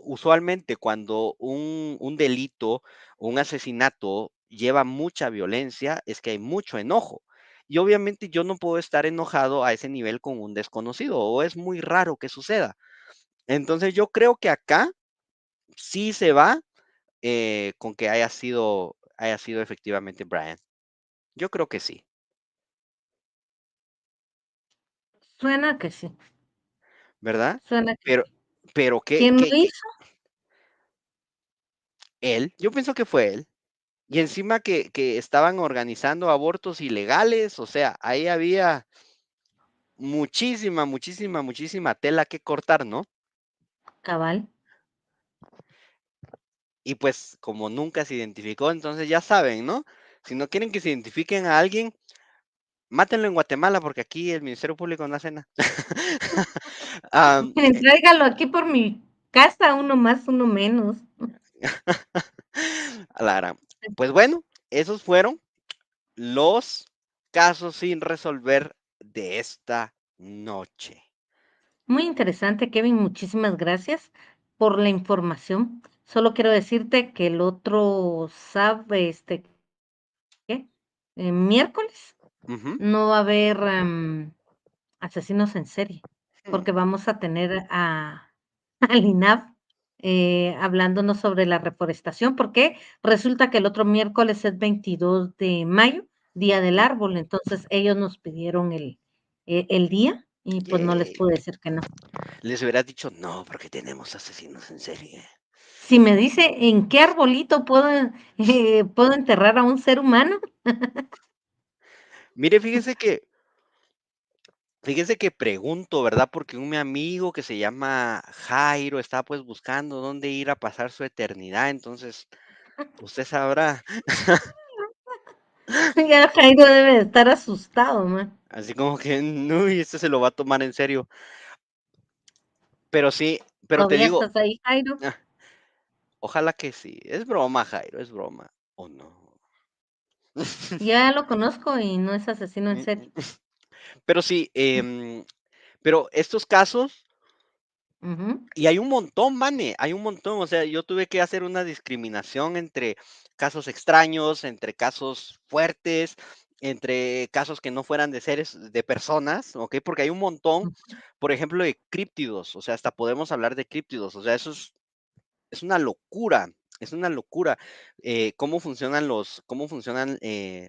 usualmente cuando un delito o un asesinato lleva mucha violencia, es que hay mucho enojo. Y obviamente yo no puedo estar enojado a ese nivel con un desconocido, o es muy raro que suceda. Entonces yo creo que acá sí se va con que haya sido efectivamente Brian. Yo creo que sí, suena que sí, ¿verdad? suena que Pero, sí. pero ¿Quién lo hizo? él, yo pienso que fue él. Y encima que estaban organizando abortos ilegales, o sea, ahí había muchísima, muchísima, muchísima tela que cortar, ¿no? Cabal. Y pues como nunca se identificó, entonces ya saben, ¿no? Si no quieren que se identifiquen a alguien, mátenlo en Guatemala porque aquí el Ministerio Público no hace nada. Am, Miren, tráigalo aquí por mi casa, uno más, uno menos. a la gran. Pues bueno, esos fueron los casos sin resolver de esta noche. Muy interesante, Kevin, muchísimas gracias por la información. Solo quiero decirte que el otro ¿qué? Miércoles Ujú. no va a haber asesinos en serie, Hmm. porque vamos a tener al INAF hablándonos sobre la reforestación, porque resulta que el otro miércoles es 22 de mayo, Día del Ujú. Árbol, entonces ellos nos pidieron el día y pues no les Yay. pude decir que no. Les hubieras dicho, no, porque tenemos asesinos en serie. si me dice en qué arbolito puedo enterrar a un ser humano. Mire, fíjese que pregunto, ¿verdad? Porque un mi amigo que se llama Jairo está pues buscando dónde ir a pasar su eternidad, entonces usted sabrá, Ya Jairo debe de estar asustado, man. así como que, no, y este se lo va a tomar en serio. Pero sí, pero te ¿Todavía digo, estás ahí, Jairo? ah, ojalá que sí. Es broma, Jairo, es broma. ¿O no? Ya lo conozco y no es asesino en serie. Pero sí, pero estos casos, Ujú. y hay un montón, mane, hay un montón. O sea, yo tuve que hacer una discriminación entre casos extraños, entre casos fuertes, entre casos que no fueran de seres, de personas, ¿ok? Porque hay un montón, por ejemplo, de críptidos. O sea, hasta podemos hablar de críptidos. O sea, eso es una locura, es una locura, cómo funcionan,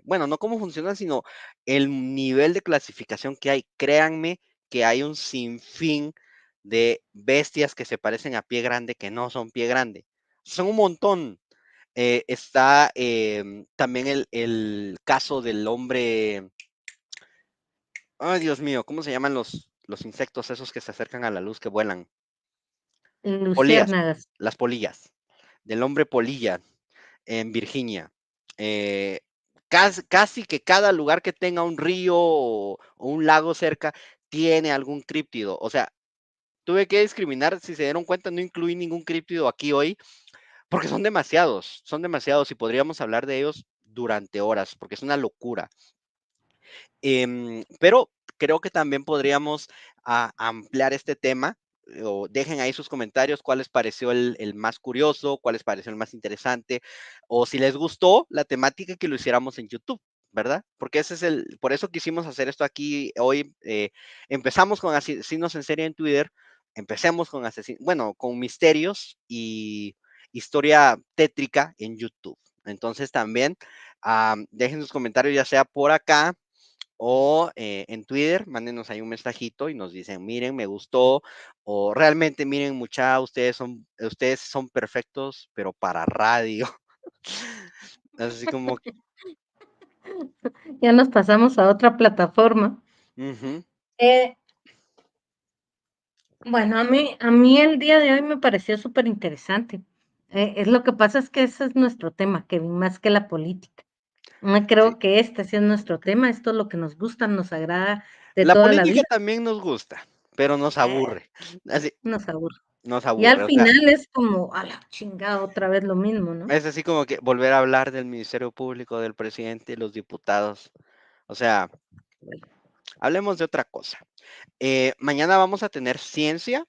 bueno, no cómo funcionan, sino el nivel de clasificación que hay. Créanme que hay un sinfín de bestias que se parecen a pie grande, que no son pie grande. Son un montón. Está también el caso del hombre, ay Dios mío, ¿cómo se llaman los insectos esos que se acercan a la luz que vuelan? Polillas, Luciérnagas. las polillas, del hombre polilla en Virginia. Eh, casi que cada lugar que tenga un río o un lago cerca tiene algún críptido. O sea, tuve que discriminar, si se dieron cuenta, no incluí ningún críptido aquí hoy, porque son demasiados y podríamos hablar de ellos durante horas, porque es una locura. Pero creo que también podríamos ampliar este tema. O dejen ahí sus comentarios cuál les pareció el más curioso, cuál les pareció el más interesante, o si les gustó la temática que lo hiciéramos en YouTube, ¿verdad? Porque por eso quisimos hacer esto aquí hoy. Empezamos con asesinos en serie en Twitter, empecemos con bueno, con misterios y historia tétrica en YouTube. Entonces también dejen sus comentarios ya sea por acá o en Twitter, mándenos ahí un mensajito y nos dicen, miren, me gustó, o realmente, miren, mucha, ustedes son perfectos, pero para radio. Así como, Ya nos pasamos a otra plataforma. ujú. Eh, bueno, a mí el día de hoy me pareció súper interesante. Es lo que pasa es que ese es nuestro tema, Kevin, más que la política. No Sí. creo que este sea nuestro tema, esto es lo que nos gusta, nos agrada de La toda la política vida. también nos gusta, pero nos Eh, aburre. Así, nos aburre. nos Y al aburre, o sea, final es como, a la chingada, otra vez lo mismo, ¿no? es así como que volver a hablar del Ministerio Público, del presidente y los diputados. O sea, Bueno, hablemos de otra cosa. Mañana vamos a tener ciencia,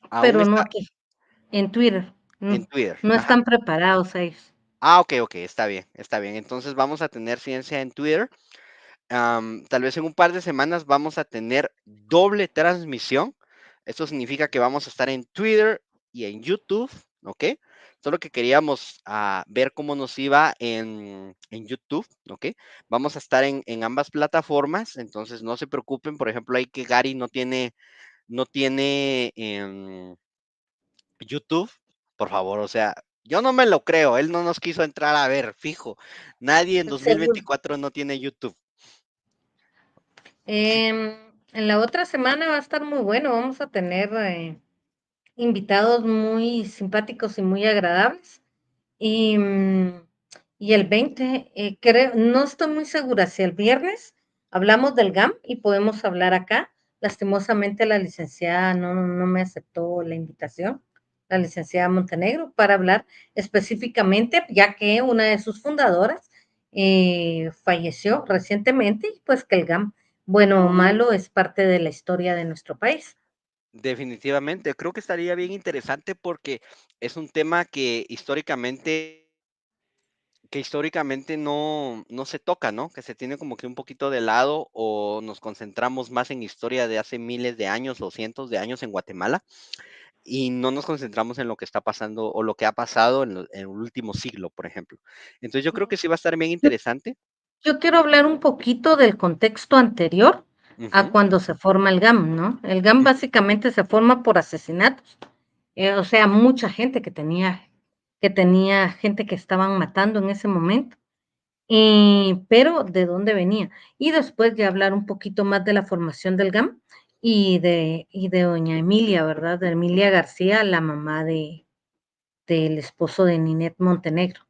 aún pero no está aquí, en Twitter. en No, Twitter. no Ajá. están preparados ellos. Ok, ok, está bien, está bien. Entonces vamos a tener ciencia en Twitter. Tal vez en un par de semanas vamos a tener doble transmisión. Esto significa que vamos a estar en Twitter y en YouTube, ¿ok? Solo que queríamos ver cómo nos iba en YouTube, ¿ok? Vamos a estar en ambas plataformas, entonces no se preocupen. Por ejemplo, ahí que Gary no tiene YouTube, por favor, o sea, yo no me lo creo, él no nos quiso entrar a ver, fijo. Nadie en Seguro. 2024 no tiene YouTube. En la otra semana va a estar muy bueno. Vamos a tener invitados muy simpáticos y muy agradables. Y, y el 20, creo, no estoy muy segura si el viernes hablamos del GAM y podemos hablar acá. Lastimosamente la licenciada no me aceptó la invitación, la licenciada Montenegro, para hablar específicamente, ya que una de sus fundadoras falleció recientemente, y pues que el GAM, bueno o malo, es parte de la historia de nuestro país. Definitivamente, creo que estaría bien interesante porque es un tema que históricamente no se toca, ¿no? Que se tiene como que un poquito de lado o nos concentramos más en historia de hace miles de años o cientos de años en Guatemala y no nos concentramos en lo que está pasando o lo que ha pasado en el último siglo, por ejemplo. Entonces yo creo que sí va a estar bien Yo, interesante. yo quiero hablar un poquito del contexto anterior a Ujú, cuando se forma el GAM, ¿no? El GAM ujú, básicamente se forma por asesinatos, o sea, mucha gente que tenía que tenía gente que estaban matando en ese momento, pero de dónde venía. Y después de hablar un poquito más de la formación del GAM y de doña Emilia, ¿verdad? De Emilia García, la mamá del esposo de Ninette Montenegro.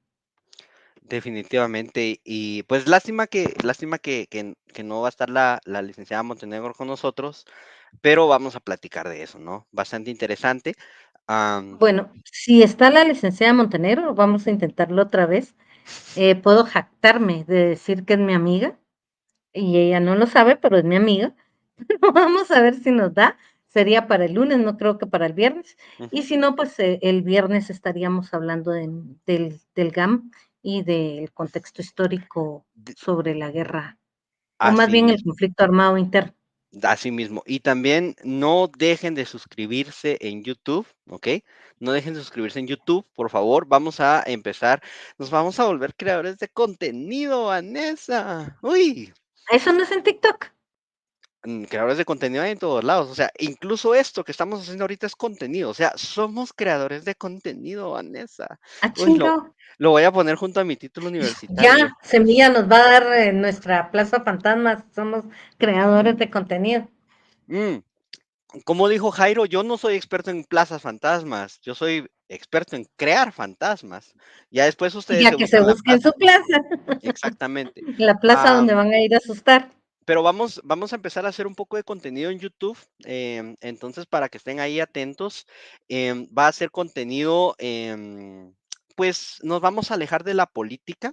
Definitivamente. Y pues lástima que no va a estar la licenciada Montenegro con nosotros, pero vamos a platicar de eso, ¿no? Bastante interesante. Am, Bueno, si está la licenciada Montenegro, vamos a intentarlo otra vez. Puedo jactarme de decir que es mi amiga y ella no lo sabe, pero es mi amiga. Vamos a ver si nos da. Sería para el lunes, no creo que para el viernes. Y ujú, si no, pues el viernes estaríamos hablando del GAM y del contexto histórico de- sobre la guerra, o más así bien el mismo. conflicto armado interno. Así mismo. Y también no dejen de suscribirse en YouTube, ¿ok? No dejen de suscribirse en YouTube, por favor. Vamos a empezar. Nos vamos a volver creadores de contenido, Vanessa. Uy, Eso no es en TikTok. creadores de contenido hay en todos lados. O sea, incluso esto que estamos haciendo ahorita es contenido. O sea, somos creadores de contenido, Vanessa. Ah, Uy, chingado. lo voy a poner junto a mi título universitario. Ya, Semilla nos va a dar nuestra Plaza Fantasmas. Somos creadores de contenido. Mm, Como dijo Jairo, yo no soy experto en plazas fantasmas, yo soy experto en crear fantasmas. Ya después ustedes se Ya que se buscan la busquen plaza. su plaza, Exactamente. la plaza donde Am, van a ir a asustar. pero vamos a empezar a hacer un poco de contenido en YouTube. Entonces, para que estén ahí atentos, va a ser contenido, pues nos vamos a alejar de la política.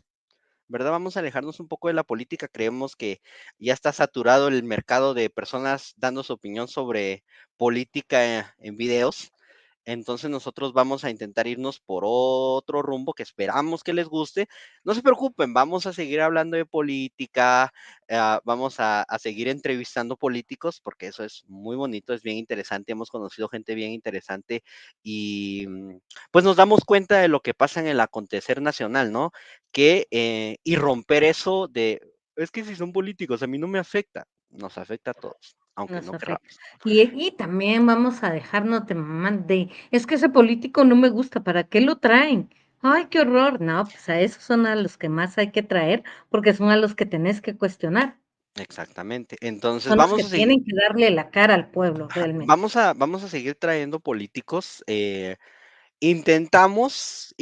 ¿Verdad? Vamos a alejarnos un poco de la política. Creemos que ya está saturado el mercado de personas dando su opinión sobre política en videos. Entonces nosotros vamos a intentar irnos por otro rumbo que esperamos que les guste. No se preocupen, vamos a seguir hablando de política, vamos a seguir entrevistando políticos porque eso es muy bonito, es bien interesante. Hemos conocido gente bien interesante y pues nos damos cuenta de lo que pasa en el acontecer nacional, ¿no? Y romper eso de, es que si son políticos, a mí no me afecta, nos afecta a todos, aunque Nos no afecta. querramos. Y también vamos a dejarnos de mamá es que ese político no me gusta, ¿para qué lo traen? Ay, qué horror. No, pues a esos son a los que más hay que traer, porque son a los que tenés que cuestionar. Exactamente. Entonces Son los que vamos a seguir, tienen que darle la cara al pueblo, ajá, realmente. vamos a seguir trayendo políticos. Intentamos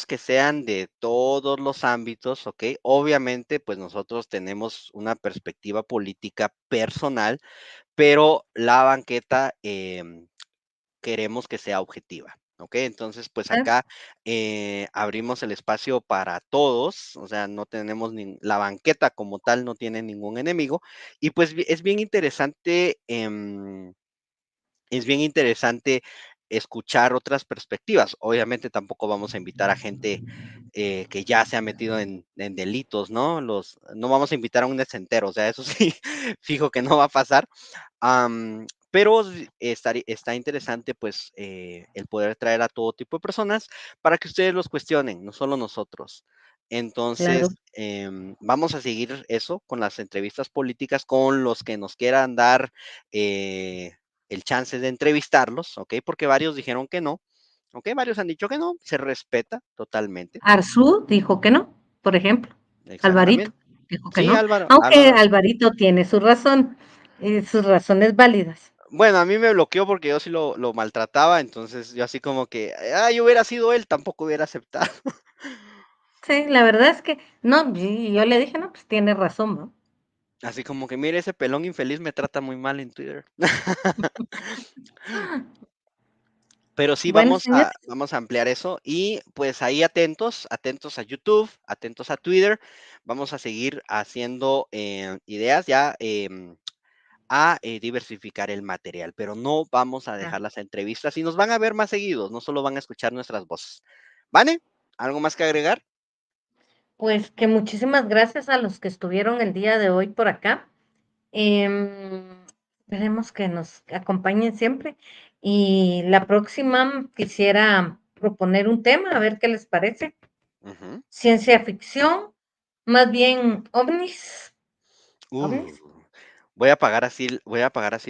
que sean de todos los ámbitos, ¿ok? Obviamente, pues nosotros tenemos una perspectiva política personal, pero la banqueta queremos que sea objetiva. ¿Ok? Entonces, pues ¿Sabes? acá abrimos el espacio para todos, o sea, no tenemos la banqueta como tal, no tiene ningún enemigo, y pues es bien interesante escuchar otras perspectivas. Obviamente tampoco vamos a invitar a gente que ya se ha metido en delitos, ¿no? No vamos a invitar a un desentero, o sea, eso sí, fijo que no va a pasar. Pero está interesante, pues, el poder traer a todo tipo de personas para que ustedes los cuestionen, no solo nosotros. Claro. Entonces, vamos a seguir eso con las entrevistas políticas, con los que nos quieran dar eh, el chance de entrevistarlos, ¿ok? Porque varios dijeron que no, ¿ok? Varios han dicho que no, se respeta totalmente, Arzú dijo que no, por ejemplo. Alvarito exactamente. dijo que Sí, no, Álvaro, aunque Álvaro. Alvarito tiene su razón, y sus razones válidas. Bueno, a mí me bloqueó porque yo sí lo maltrataba, entonces yo así como que, yo hubiera sido él, tampoco hubiera aceptado. Sí, la verdad es que no, y yo le dije, no, pues tiene razón, ¿no? Así como que, mire, ese pelón infeliz me trata muy mal en Twitter. Pero sí Bueno, señor, vamos a ampliar eso y pues ahí atentos, atentos a YouTube, atentos a Twitter. Vamos a seguir haciendo ideas ya diversificar el material, pero no vamos a ah, dejar las entrevistas y nos van a ver más seguidos, no solo van a escuchar nuestras voces. ¿Vale? ¿Algo más que agregar? pues que muchísimas gracias a los que estuvieron el día de hoy por acá. Esperemos que nos acompañen siempre. Y la próxima quisiera proponer un tema, a ver qué les parece. Ujú. Ciencia ficción, más bien ovnis. Uh, ¿Ovnis? voy a apagar así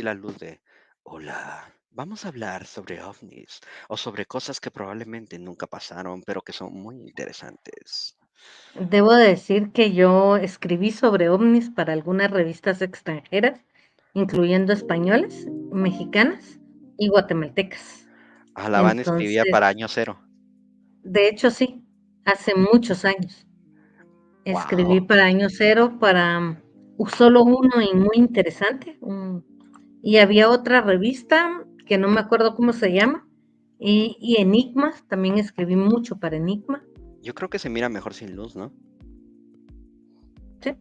la luz de hola. vamos a hablar sobre ovnis o sobre cosas que probablemente nunca pasaron, pero que son muy interesantes. Debo decir que yo escribí sobre ovnis para algunas revistas extranjeras, incluyendo españolas, mexicanas y guatemaltecas. A la van escribía Entonces, para Año Cero. de hecho, sí, hace muchos años. Escribí Wow. para Año Cero, solo uno y muy interesante. Y había otra revista que no me acuerdo cómo se llama. Y Enigma, también escribí mucho para Enigma. Yo creo que se mira mejor sin luz, ¿no? Sí, no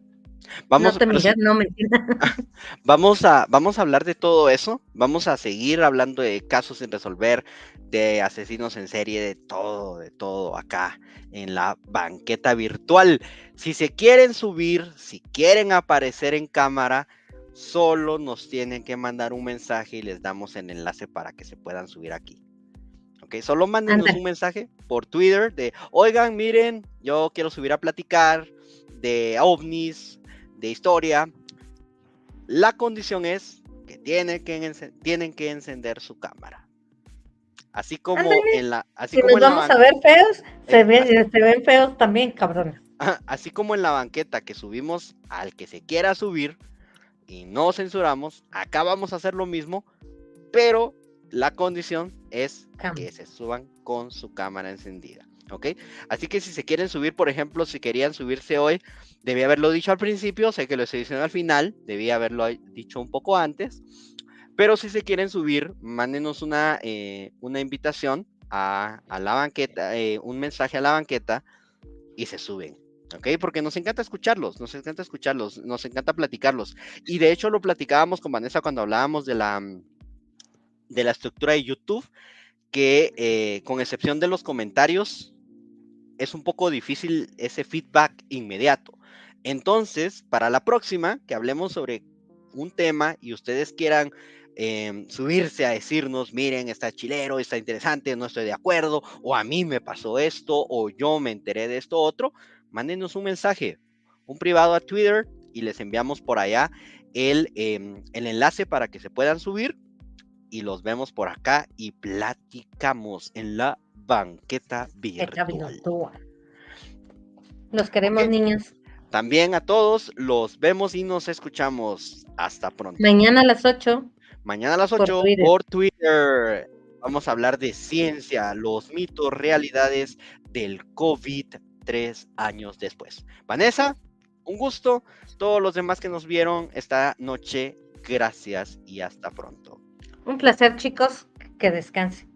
Vamos, te pero sí, miras, no mentira. vamos a hablar de todo eso. Vamos a seguir hablando de casos sin resolver, de asesinos en serie, de todo acá en la banqueta virtual. Si se quieren subir, si quieren aparecer en cámara, solo nos tienen que mandar un mensaje y les damos el enlace para que se puedan subir aquí. Ok, solo mándenos un Ándale, mensaje por Twitter de, oigan, miren, yo quiero subir a platicar de ovnis, de historia. La condición es que tienen que encender su cámara. ándale. Así Si como nos en la vamos a ver feos, así, se ven feos también, cabrones. así como en la banqueta que subimos al que se quiera subir y no censuramos, acá vamos a hacer lo mismo, pero la condición es Cam. que se suban con su cámara encendida, ¿ok? Así que si se quieren subir, por ejemplo, si querían subirse hoy, debí haberlo dicho al principio, sé que lo estoy diciendo al final, debí haberlo dicho un poco antes, pero si se quieren subir, mándenos una invitación a la banqueta, un mensaje a la banqueta y se suben. ¿Ok? Porque nos encanta escucharlos, nos encanta platicarlos. Y de hecho lo platicábamos con Vanessa cuando hablábamos de la estructura de YouTube, que con excepción de los comentarios, es un poco difícil ese feedback inmediato. Entonces, para la próxima, que hablemos sobre un tema y ustedes quieran subirse a decirnos, miren, está chilero, está interesante, no estoy de acuerdo, o a mí me pasó esto, o yo me enteré de esto otro, mándenos un mensaje, un privado a Twitter y les enviamos por allá el enlace para que se puedan subir y los vemos por acá y platicamos en la banqueta Está virtual. virtual. Los Ok, queremos, niños. también a todos los vemos y nos escuchamos. Hasta pronto. Mañana a las 8 Mañana a las por 8 Twitter. por Twitter. Vamos a hablar de ciencia, los mitos, realidades del COVID 3 años después. Vanessa, un gusto. Todos los demás que nos vieron esta noche, gracias y hasta pronto. Un placer, chicos. Que descansen.